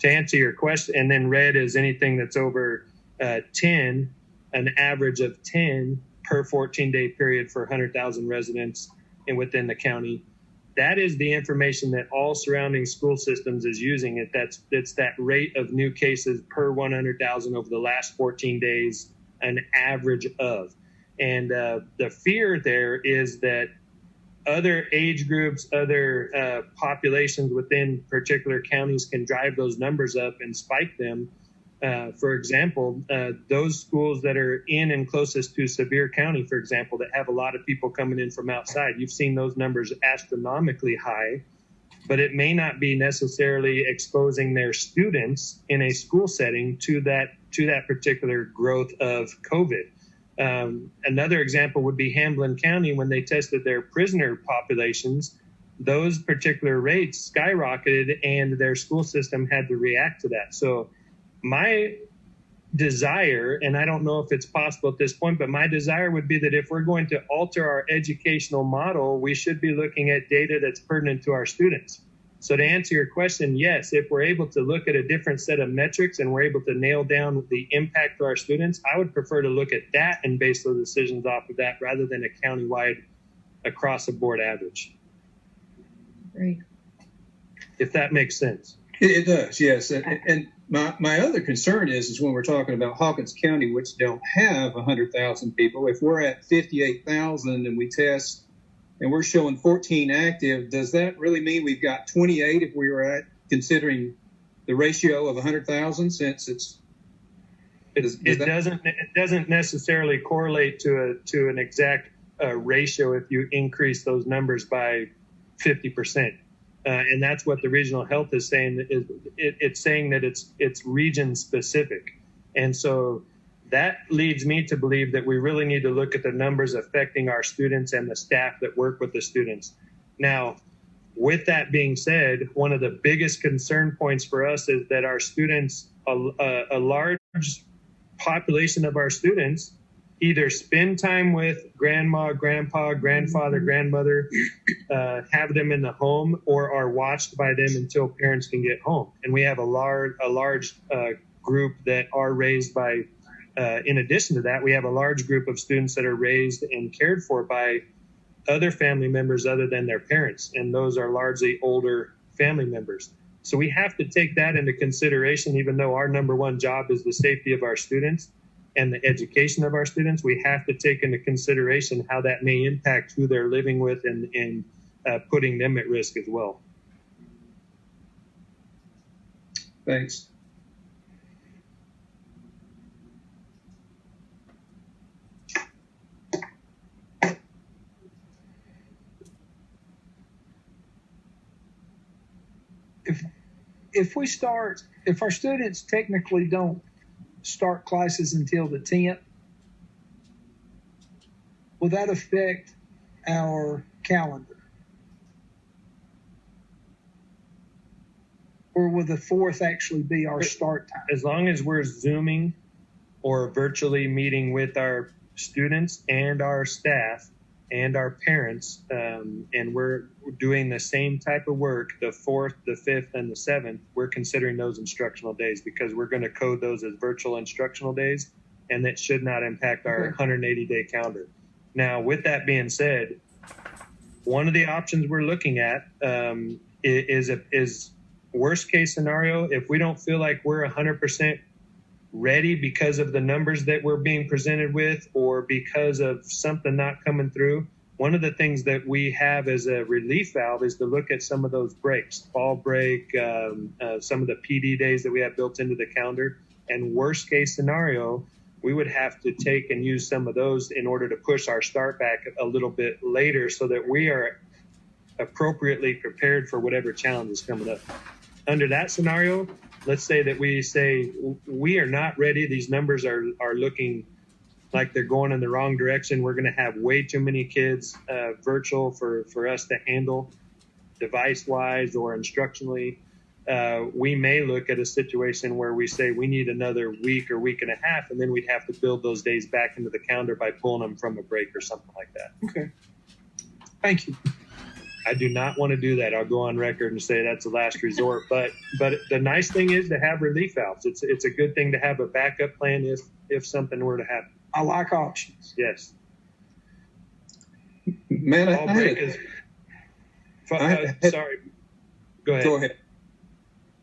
To answer your question, and then red is anything that's over 10, an average of 10 per 14-day period for 100,000 residents and within the county. That is the information that all surrounding school systems is using. It's that rate of new cases per 100,000 over the last 14 days, an average of. And the fear there is that other age groups, other populations within particular counties can drive those numbers up and spike them. For example, those schools that are in and closest to Sevier County, for example, that have a lot of people coming in from outside, you've seen those numbers astronomically high, but it may not be necessarily exposing their students in a school setting to that particular growth of COVID. Another example would be Hamblin County. When they tested their prisoner populations, those particular rates skyrocketed and their school system had to react to that. So my desire, and I don't know if it's possible at this point, but my desire would be that if we're going to alter our educational model, we should be looking at data that's pertinent to our students. So to answer your question, yes, if we're able to look at a different set of metrics and we're able to nail down the impact to our students, I would prefer to look at that and base those decisions off of that rather than a countywide across-the-board average.
Great.
If that makes sense.
It does, yes. And my other concern is when we're talking about Hawkins County, which don't have 100,000 people, if we're at 58,000 and we test and we're showing 14 active, does that really mean we've got 28 if we were at considering the ratio of 100,000 since
it doesn't necessarily correlate to an exact ratio if you increase those numbers by 50%. And that's what the regional health is saying. It's saying that it's region specific. And so that leads me to believe that we really need to look at the numbers affecting our students and the staff that work with the students. Now, With that being said, one of the biggest concern points for us is that our students, a large population of our students, either spend time with grandma, grandpa, grandfather, grandmother, have them in the home, or are watched by them until parents can get home. And we have a large group that are raised by, in addition to that, we have a large group of students that are raised and cared for by other family members other than their parents. And those are largely older family members. So we have to take that into consideration, even though our number one job is the safety of our students and the education of our students. We have to take into consideration how that may impact who they're living with and putting them at risk as well.
Thanks.
If our students technically don't start classes until the 10th, will that affect our calendar? Or will the 4th actually be our start time?
As long as we're Zooming or virtually meeting with our students and our staff and our parents, and we're doing the same type of work, the 4th, the 5th, and the 7th, we're considering those instructional days because we're going to code those as virtual instructional days, and that should not impact our 180-day calendar. Now, with that being said, one of the options we're looking at is worst case scenario, if we don't feel like we're 100% ready because of the numbers that we're being presented with or because of something not coming through, one of the things that we have as a relief valve is to look at some of those breaks, fall break, some of the PD days that we have built into the calendar. And worst case scenario, we would have to take and use some of those in order to push our start back a little bit later so that we are appropriately prepared for whatever challenge is coming up. Under that scenario, let's say that we say we are not ready. These numbers are looking like they're going in the wrong direction. We're going to have way too many kids virtual for us to handle device-wise or instructionally. We may look at a situation where we say we need another week or week and a half, and then we'd have to build those days back into the calendar by pulling them from a break or something like that.
Okay. Thank you.
I do not want to do that. I'll go on record and say that's the last resort. But the nice thing is to have relief valves. It's a good thing to have a backup plan if something were to happen.
I like options.
Yes.
Man,
sorry. Go ahead.
Go ahead.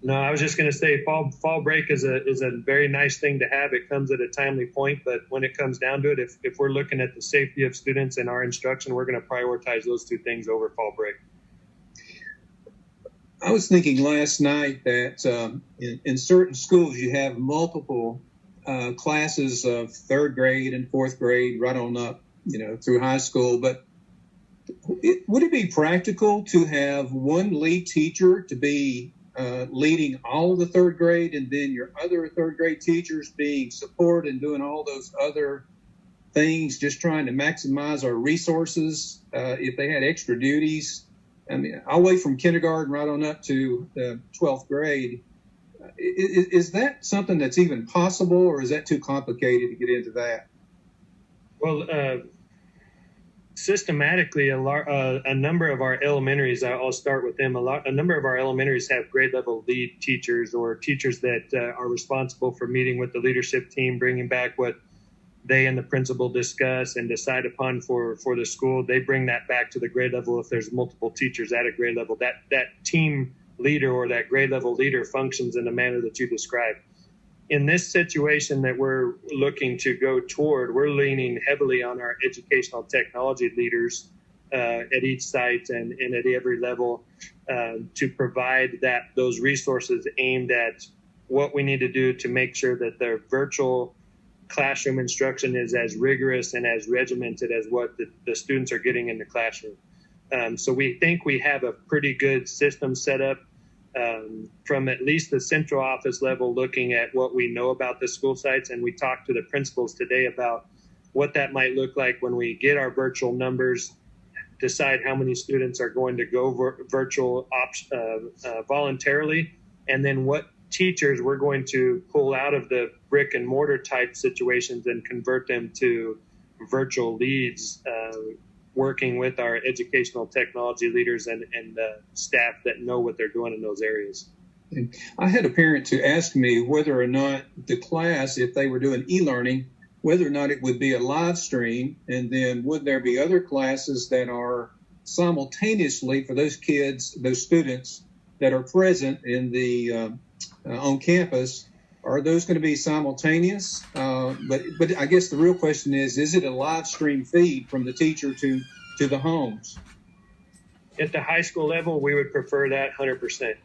No, I was just going to say fall break is a very nice thing to have. It comes at a timely point, but when it comes down to it, if we're looking at the safety of students and our instruction, we're going to prioritize those two things over fall break.
I was thinking last night that in certain schools you have multiple classes of 3rd grade and 4th grade right on up, through high school. But would it be practical to have one lead teacher to be leading all the 3rd grade and then your other 3rd grade teachers being support and doing all those other things, just trying to maximize our resources if they had extra duties? I mean, all the way from kindergarten right on up to the 12th grade. Is that something that's even possible, or is that too complicated to get into that?
Well, systematically, a number of our elementaries, I'll start with them. A number of our elementaries have grade level lead teachers or teachers that are responsible for meeting with the leadership team, bringing back what they and the principal discuss and decide upon for the school. They bring that back to the grade level. If there's multiple teachers at a grade level, that team leader or that grade level leader functions in the manner that you described. In this situation that we're looking to go toward, we're leaning heavily on our educational technology leaders at each site and at every level to provide those resources aimed at what we need to do to make sure that the virtual classroom instruction is as rigorous and as regimented as what the students are getting in the classroom. So we think we have a pretty good system set up from at least the central office level, looking at what we know about the school sites. And we talked to the principals today about what that might look like when we get our virtual numbers, decide how many students are going to go virtual voluntarily, and then what teachers we're going to pull out of the brick and mortar type situations and convert them to virtual leads, working with our educational technology leaders and staff that know what they're doing in those areas.
I had a parent to ask me whether or not the class, if they were doing e-learning, whether or not it would be a live stream, and then would there be other classes that are simultaneously for those kids, those students that are present in the on campus, are those going to be simultaneous? But I guess the real question is it a live stream feed from the teacher to the homes?
At the high school level, we would prefer that 100%.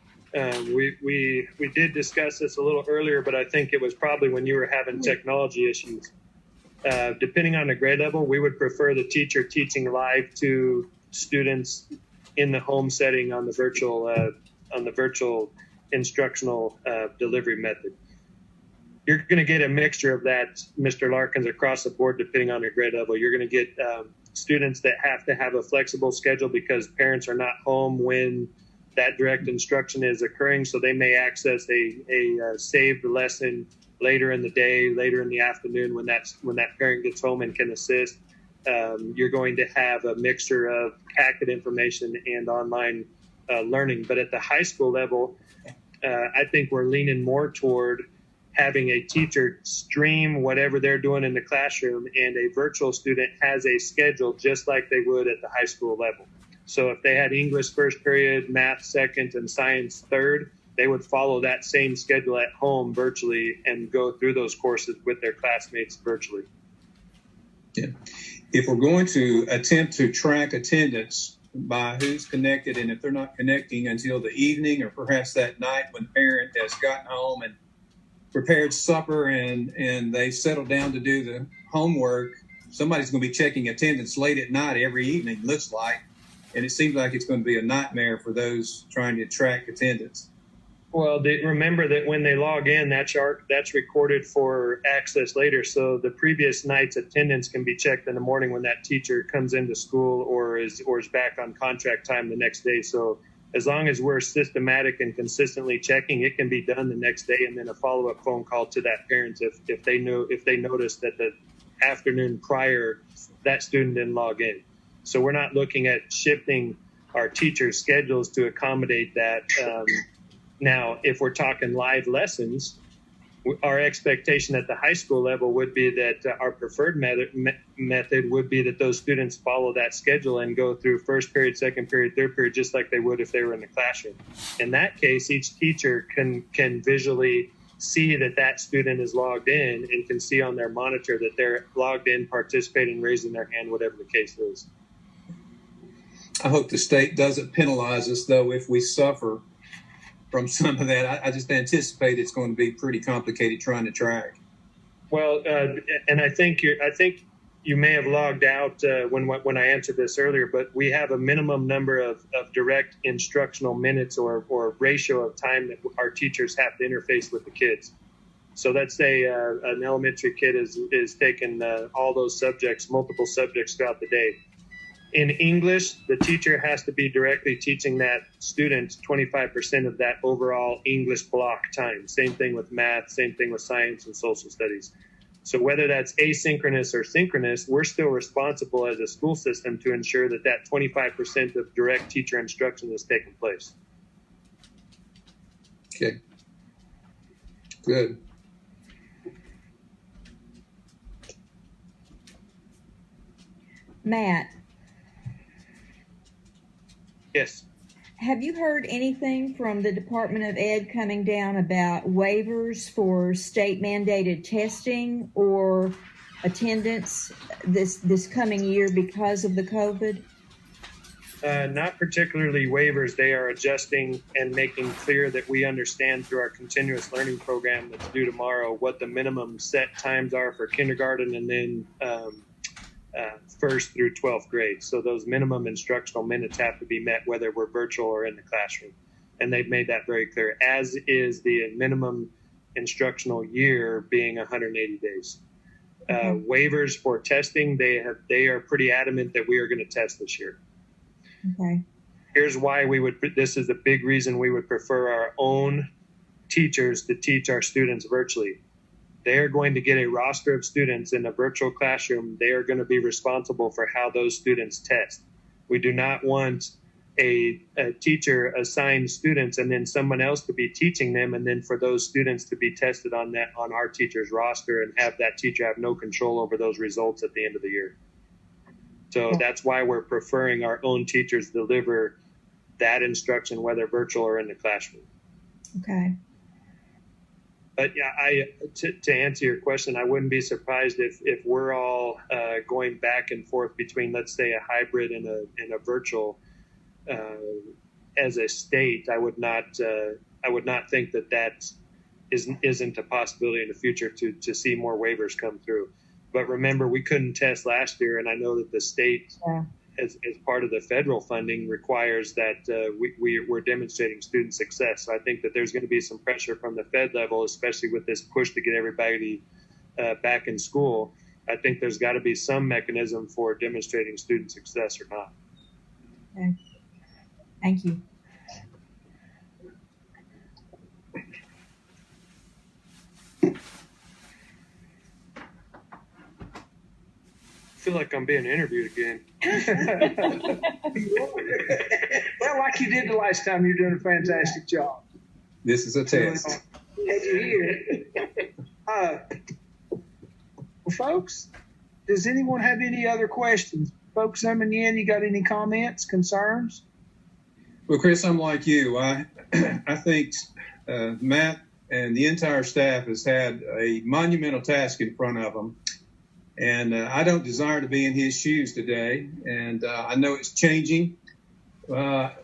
We did discuss this a little earlier, but I think it was probably when you were having technology issues. Depending on the grade level, we would prefer the teacher teaching live to students in the home setting on the virtual instructional delivery method. You're going to get a mixture of that, Mr. Larkins, across the board, depending on your grade level. You're going to get students that have to have a flexible schedule because parents are not home when that direct instruction is occurring, so they may access a saved lesson later in the day, later in the afternoon when that parent gets home and can assist. You're going to have a mixture of packet information and online learning. But at the high school level, I think we're leaning more toward having a teacher stream whatever they're doing in the classroom, and a virtual student has a schedule just like they would at the high school level. So if they had English first period, math second, and science third, they would follow that same schedule at home virtually and go through those courses with their classmates virtually.
Yeah. If we're going to attempt to track attendance by who's connected, and if they're not connecting until the evening or perhaps that night when the parent has gotten home and prepared supper and they've settled down to do the homework, somebody's going to be checking attendance late at night every evening, looks like. And it seems like it's going to be a nightmare for those trying to track attendance.
Well, remember that when they log in, that's recorded for access later. So the previous night's attendance can be checked in the morning when that teacher comes into school or is back on contract time the next day. So as long as we're systematic and consistently checking, it can be done the next day, and then a follow-up phone call to that parent if they notice that the afternoon prior that student didn't log in. So we're not looking at shifting our teachers' schedules to accommodate that. Now, if we're talking live lessons, our expectation at the high school level would be that our preferred method would be that those students follow that schedule and go through first period, second period, third period, just like they would if they were in the classroom. In that case, each teacher can visually see that student is logged in and can see on their monitor that they're logged in, participating, raising their hand, whatever the case is.
I hope the state doesn't penalize us, though, if we suffer from some of that. I just anticipate it's going to be pretty complicated trying to track.
Well, and I think you may have logged out when I answered this earlier, but we have a minimum number of direct instructional minutes or ratio of time that our teachers have to interface with the kids. So let's say an elementary kid is taking all those subjects, multiple subjects throughout the day. In English, the teacher has to be directly teaching that student 25% of that overall English block time. Same thing with math, same thing with science and social studies. So whether that's asynchronous or synchronous, we're still responsible as a school system to ensure that 25% of direct teacher instruction is taking place.
Okay. Good.
Matt.
Yes.
Have you heard anything from the Department of Ed coming down about waivers for state mandated testing or attendance this coming year because of the COVID?
Not particularly waivers. They are adjusting and making clear that we understand through our continuous learning program that's due tomorrow what the minimum set times are for kindergarten and then first through 12th grade. So those minimum instructional minutes have to be met whether we're virtual or in the classroom. And they've made that very clear, as is the minimum instructional year being 180 days. Waivers for testing, they are pretty adamant that we are going to test this year.
Okay.
Here's why this is a big reason we would prefer our own teachers to teach our students virtually. They are going to get a roster of students in a virtual classroom. They are going to be responsible for how those students test. We do not want a teacher assigned students and then someone else to be teaching them, and then for those students to be tested on our teacher's roster and have that teacher have no control over those results at the end of the year. So that's why we're preferring our own teachers deliver that instruction, whether virtual or in the classroom.
Okay.
But yeah, to answer your question, I wouldn't be surprised if we're all going back and forth between, let's say, a hybrid and a virtual. As a state, I would not think that isn't a possibility in the future to see more waivers come through. But remember, we couldn't test last year, and I know that the state, as part of the federal funding, requires that we're demonstrating student success. So I think that there's going to be some pressure from the Fed level, especially with this push to get everybody back in school. I think there's got to be some mechanism for demonstrating student success or not.
Okay. Thank you.
I feel like I'm being interviewed again.
Well, like you did the last time, you're doing a fantastic job.
This is a test.
Glad you're here. Well, folks, does anyone have any other questions? Folks coming in, you got any comments, concerns?
Well, Chris, I'm like you. I think Matt and the entire staff has had a monumental task in front of them. And I don't desire to be in his shoes today. And I know it's changing by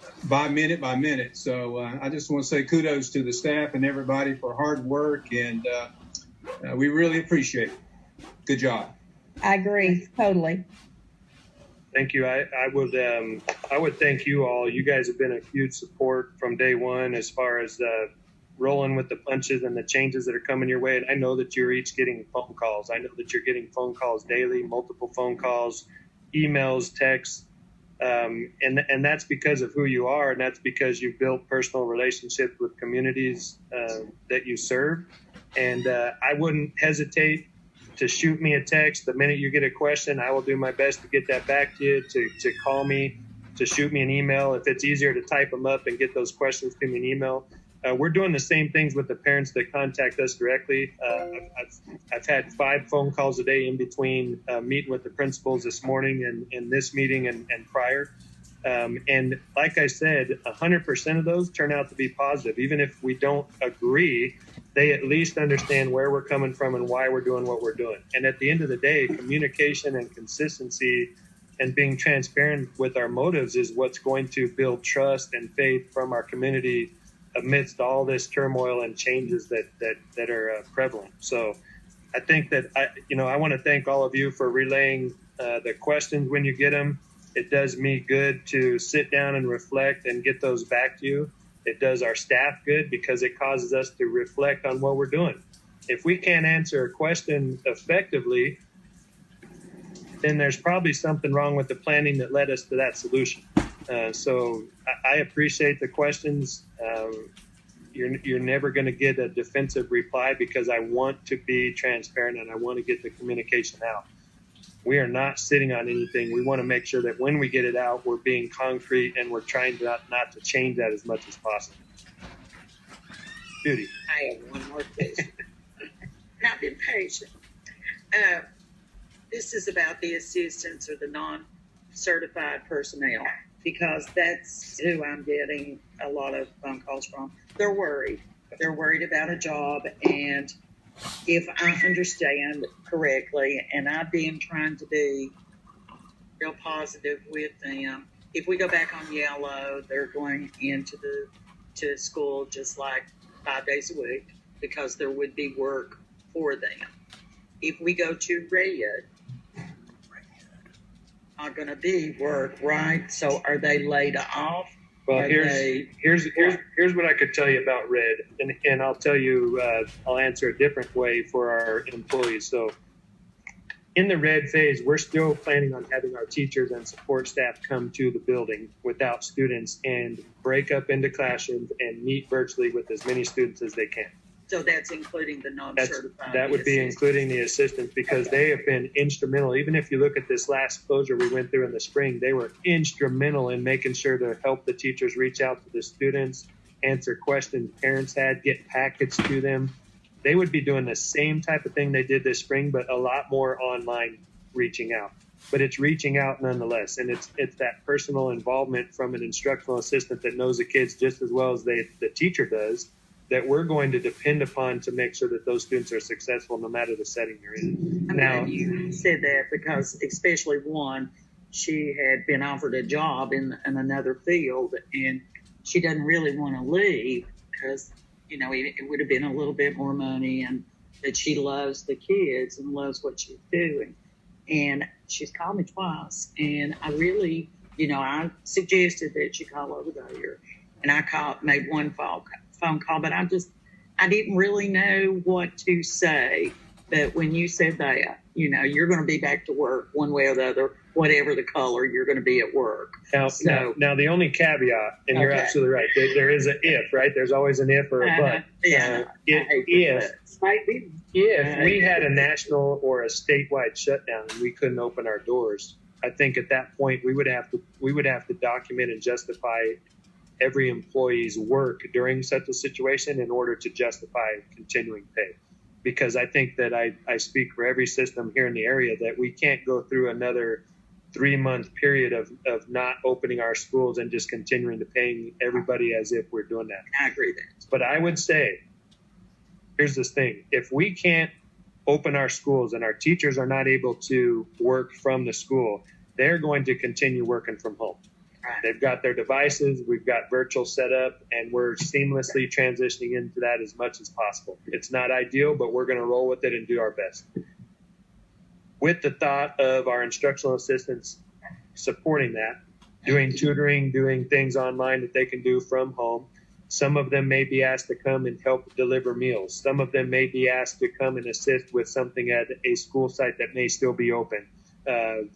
minute. So I just want to say kudos to the staff and everybody for hard work. And we really appreciate it. Good job.
I agree totally.
Thank you. I would thank you all. You guys have been a huge support from day one as far as rolling with the punches and the changes that are coming your way. And I know that you're each getting phone calls. I know that you're getting phone calls daily, multiple phone calls, emails, texts. And that's because of who you are. And that's because you've built personal relationships with communities that you serve. And I wouldn't hesitate to shoot me a text the minute you get a question. I will do my best to get that back to you, to call me, to shoot me an email. If it's easier to type them up and get those questions to me in email. We're doing the same things with the parents that contact us directly. I've had 5 phone calls a day in between meeting with the principals this morning and this meeting and prior. And like I said, 100% of those turn out to be positive. Even if we don't agree, they at least understand where we're coming from and why we're doing what we're doing. And at the end of the day, communication and consistency and being transparent with our motives is what's going to build trust and faith from our community amidst all this turmoil and changes that are prevalent. So I think that I want to thank all of you for relaying the questions when you get them. It does me good to sit down and reflect and get those back to you. It does our staff good because it causes us to reflect on what we're doing. If we can't answer a question effectively, then there's probably something wrong with the planning that led us to that solution. So I appreciate the questions. You're never going to get a defensive reply because I want to be transparent and I want to get the communication out. We are not sitting on anything. We want to make sure that when we get it out, we're being concrete and we're trying not to change that as much as possible. Judy.
I have one more question. I've been patient. This is about the assistants or the non-certified personnel, because that's who I'm getting a lot of phone calls from. They're worried. They're worried about a job. And if I understand correctly, and I've been trying to be real positive with them, if we go back on yellow, they're going into to school just like 5 days a week because there would be work for them. If we go to red, not going to be work, right? So are they laid off?
Well, here's what I could tell you about red, and I'll tell you, I'll answer a different way for our employees. So in the red phase, we're still planning on having our teachers and support staff come to the building without students and break up into classrooms and meet virtually with as many students as they can.
So that's including the non-certified.
That would be
assistants.
including the assistants, because they have been instrumental. Even if you look at this last closure we went through in the spring, they were instrumental in making sure to help the teachers reach out to the students, answer questions parents had, get packets to them. They would be doing the same type of thing they did this spring, but a lot more online reaching out. But it's reaching out nonetheless, and it's that personal involvement from an instructional assistant that knows the kids just as well as the teacher does, that we're going to depend upon to make sure that those students are successful no matter the setting they're in.
I'm glad you said that, because especially one, she had been offered a job in another field, and she doesn't really want to leave because, you know, it would have been a little bit more money, and that she loves the kids and loves what she's doing. And she's called me twice, and I really, you know, I suggested that she call over there, and I made one phone call, but I didn't really know what to say. But when you said that, you know, you're going to be back to work one way or the other, whatever the color, you're going to be at work.
Now, the only caveat, and you're absolutely right, there is an if, right? There's always an if or a but. If we had a national or a statewide shutdown and we couldn't open our doors, I think at that point we would have to document and justify every employee's work during such a situation in order to justify continuing pay. Because I think that I speak for every system here in the area that we can't go through another 3-month period of not opening our schools and just continuing to paying everybody as if we're doing that.
I agree with that.
But I would say, here's this thing. If we can't open our schools and our teachers are not able to work from the school, they're going to continue working from home.
Right.
They've got their devices, we've got virtual set up, and we're seamlessly transitioning into that as much as possible. It's not ideal, but we're going to roll with it and do our best. With the thought of our instructional assistants supporting that, doing tutoring, doing things online that they can do from home. Some of them may be asked to come and help deliver meals. Some of them may be asked to come and assist with something at a school site that may still be open.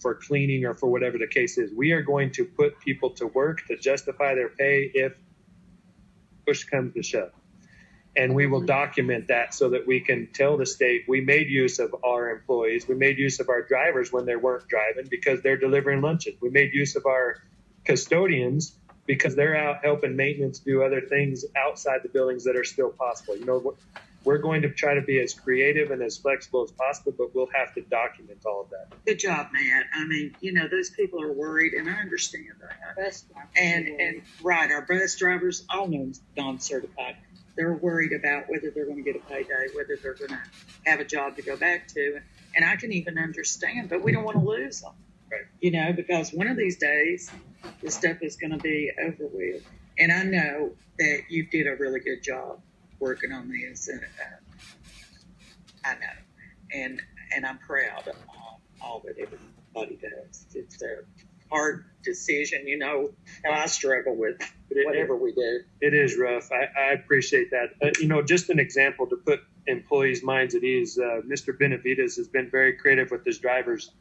For cleaning or for whatever the case is. We are going to put people to work to justify their pay if push comes to shove. And we will document that so that we can tell the state we made use of our employees. We made use of our drivers when they weren't driving because they're delivering lunches. We made use of our custodians because they're out helping maintenance do other things outside the buildings that are still possible. You know, we're going to try to be as creative and as flexible as possible, but we'll have to document all of that.
Good job, Matt. I mean, you know, those people are worried, and I understand that. And right, our bus drivers, all non-certified, they're worried about whether they're going to get a payday, whether they're going to have a job to go back to. And I can even understand, but we don't want to lose them.
Right.
You know, because one of these days, this stuff is going to be over with. And I know that you did a really good job working on this, and I know, and I'm proud of all that everybody does. It's a hard decision, you know, and I struggle with whatever we do.
It is rough. I appreciate that. You know, just an example to put employees' minds at ease. Mr. Benavides has been very creative with his drivers.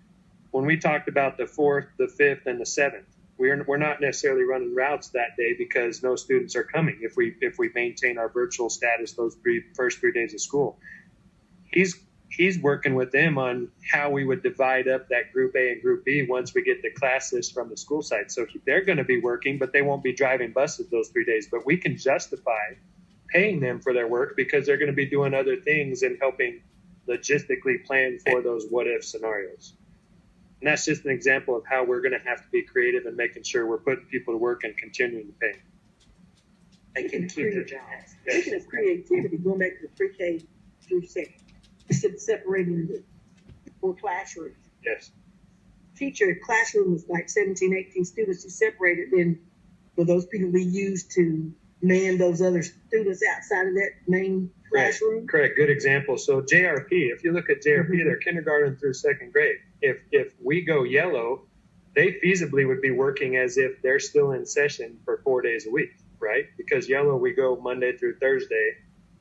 When we talked about the 4th, the 5th, and the 7th, we're not necessarily running routes that day because no students are coming if we maintain our virtual status those first 3 days of school. He's working with them on how we would divide up that group A and group B once we get the class list from the school site. So they're going to be working, but they won't be driving buses those 3 days. But we can justify paying them for their work because they're going to be doing other things and helping logistically plan for those what-if scenarios. And that's just an example of how we're going to have to be creative and making sure we're putting people to work and continuing to pay.
They can keep their jobs.
Speaking of creativity, going back to the pre-K through second, instead of separating the 4 classrooms.
Yes.
Teacher classroom was like 17, 18 students. You separated, then will those people be used to man those other students outside of that main classroom?
Correct. Good example. So JRP, if you look at JRP, they're kindergarten through 2nd grade. If we go yellow, they feasibly would be working as if they're still in session for 4 days a week, right? Because yellow, we go Monday through Thursday,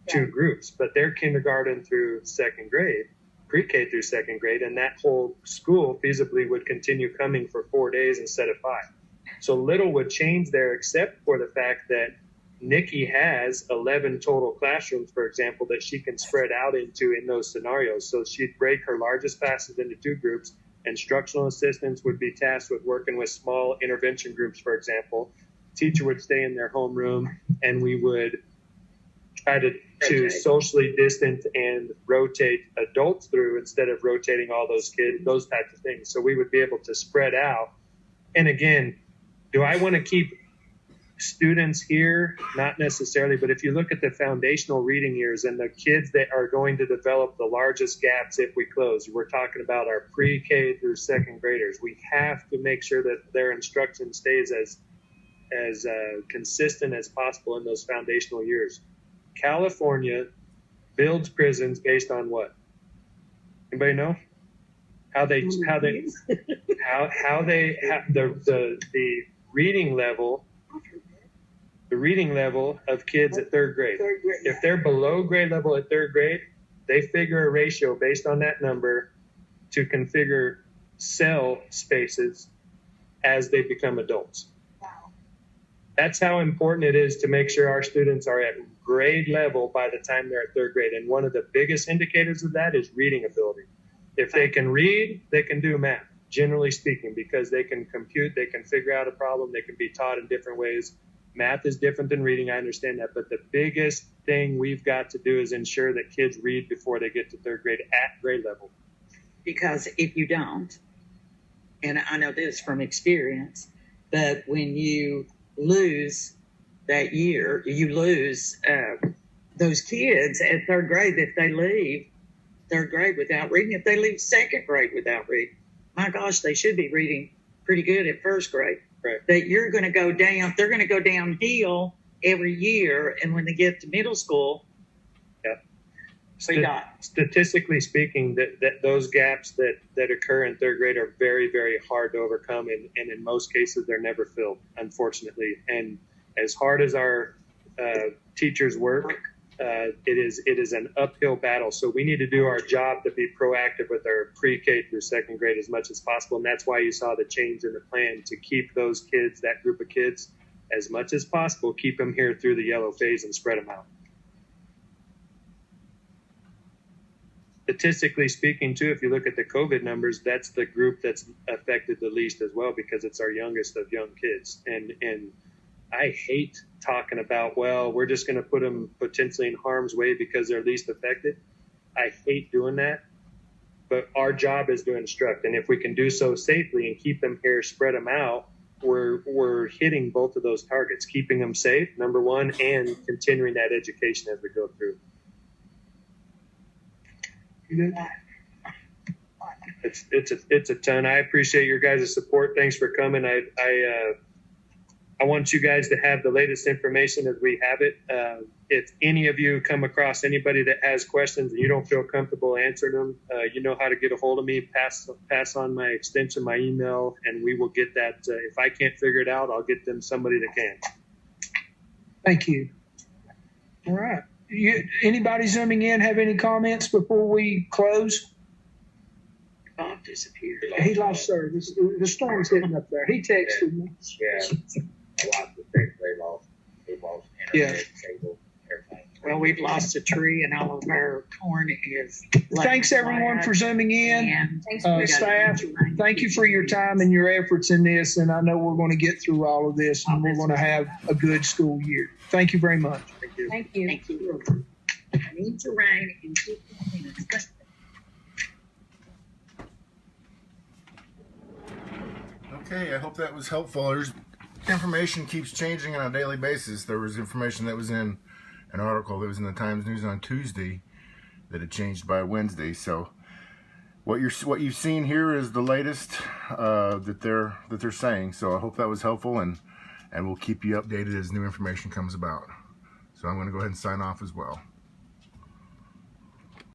2 groups, but they're kindergarten through 2nd grade. pre-K through second grade, and that whole school feasibly would continue coming for 4 days instead of 5. So little would change there, except for the fact that Nikki has 11 total classrooms, for example, that she can spread out into in those scenarios. So she'd break her largest classes into 2 groups. Instructional assistants would be tasked with working with small intervention groups, for example. Teacher would stay in their homeroom, and we would try to socially distance and rotate adults through instead of rotating all those kids, those types of things. So we would be able to spread out. And again, do I want to keep students here? Not necessarily, but if you look at the foundational reading years and the kids that are going to develop the largest gaps if we close, we're talking about our pre-K through second graders. We have to make sure that their instruction stays as consistent as possible in those foundational years. California builds prisons based on what? Anybody know? The reading level of kids at third grade. If they're below grade level at third grade, they figure a ratio based on that number to configure cell spaces as they become adults. That's how important it is to make sure our students are at grade level by the time they're at third grade. And one of the biggest indicators of that is reading ability. If they can read, they can do math, generally speaking, because they can compute, they can figure out a problem, they can be taught in different ways. Math is different than reading, I understand that, but the biggest thing we've got to do is ensure that kids read before they get to third grade at grade level.
Because if you don't, and I know this from experience, but when you lose that year, you lose those kids at third grade. If they leave third grade without reading, if they leave second grade without reading, my gosh, they should be reading pretty good at first grade.
Right.
That you're going to go down, they're going to go downhill every year. And when they get to middle school,
statistically speaking, that those gaps that occur in third grade are very, very hard to overcome. And in most cases, they're never filled, unfortunately. And as hard as our teachers work, it is an uphill battle. So we need to do our job to be proactive with our pre-K through second grade as much as possible. And that's why you saw the change in the plan to keep those kids, that group of kids, as much as possible, keep them here through the yellow phase and spread them out. Statistically speaking, too, if you look at the COVID numbers, that's the group that's affected the least as well, because it's our youngest of young kids. And I hate talking about, well, we're just going to put them potentially in harm's way because they're least affected. I hate doing that, but our job is to instruct. And if we can do so safely and keep them here, spread them out, we're hitting both of those targets, keeping them safe, number one, and continuing that education as we go through. It's a ton. I appreciate your guys' support. Thanks for coming. I want you guys to have the latest information as we have it. If any of you come across anybody that has questions and you don't feel comfortable answering them, you know how to get a hold of me. Pass on my extension, my email, and we will get that. If I can't figure it out, I'll get them somebody that can.
Thank you. All right. Anybody zooming in have any comments before we close?
Bob disappeared.
He lost service. The storm's hitting up there. He texted me.
Yeah. A lot of the things they lost internet, cable, everything.
Well, we've lost a tree and all of our corn is.
Thanks everyone for zooming in.
And
staff, thank you for your time and your efforts in this. And I know we're going to get through all of this and we're going to have a good school year. Thank you very much.
Thank you.
Thank you.
Thank you. I need to rain and keep it.
Okay, I hope that was helpful. Information keeps changing on a daily basis. There was information that was in an article that was in the Times News on Tuesday that had changed by Wednesday. So what you've seen here is the latest that they're saying. So I hope that was helpful, and we'll keep you updated as new information comes about. So I'm going to go ahead and sign off as well.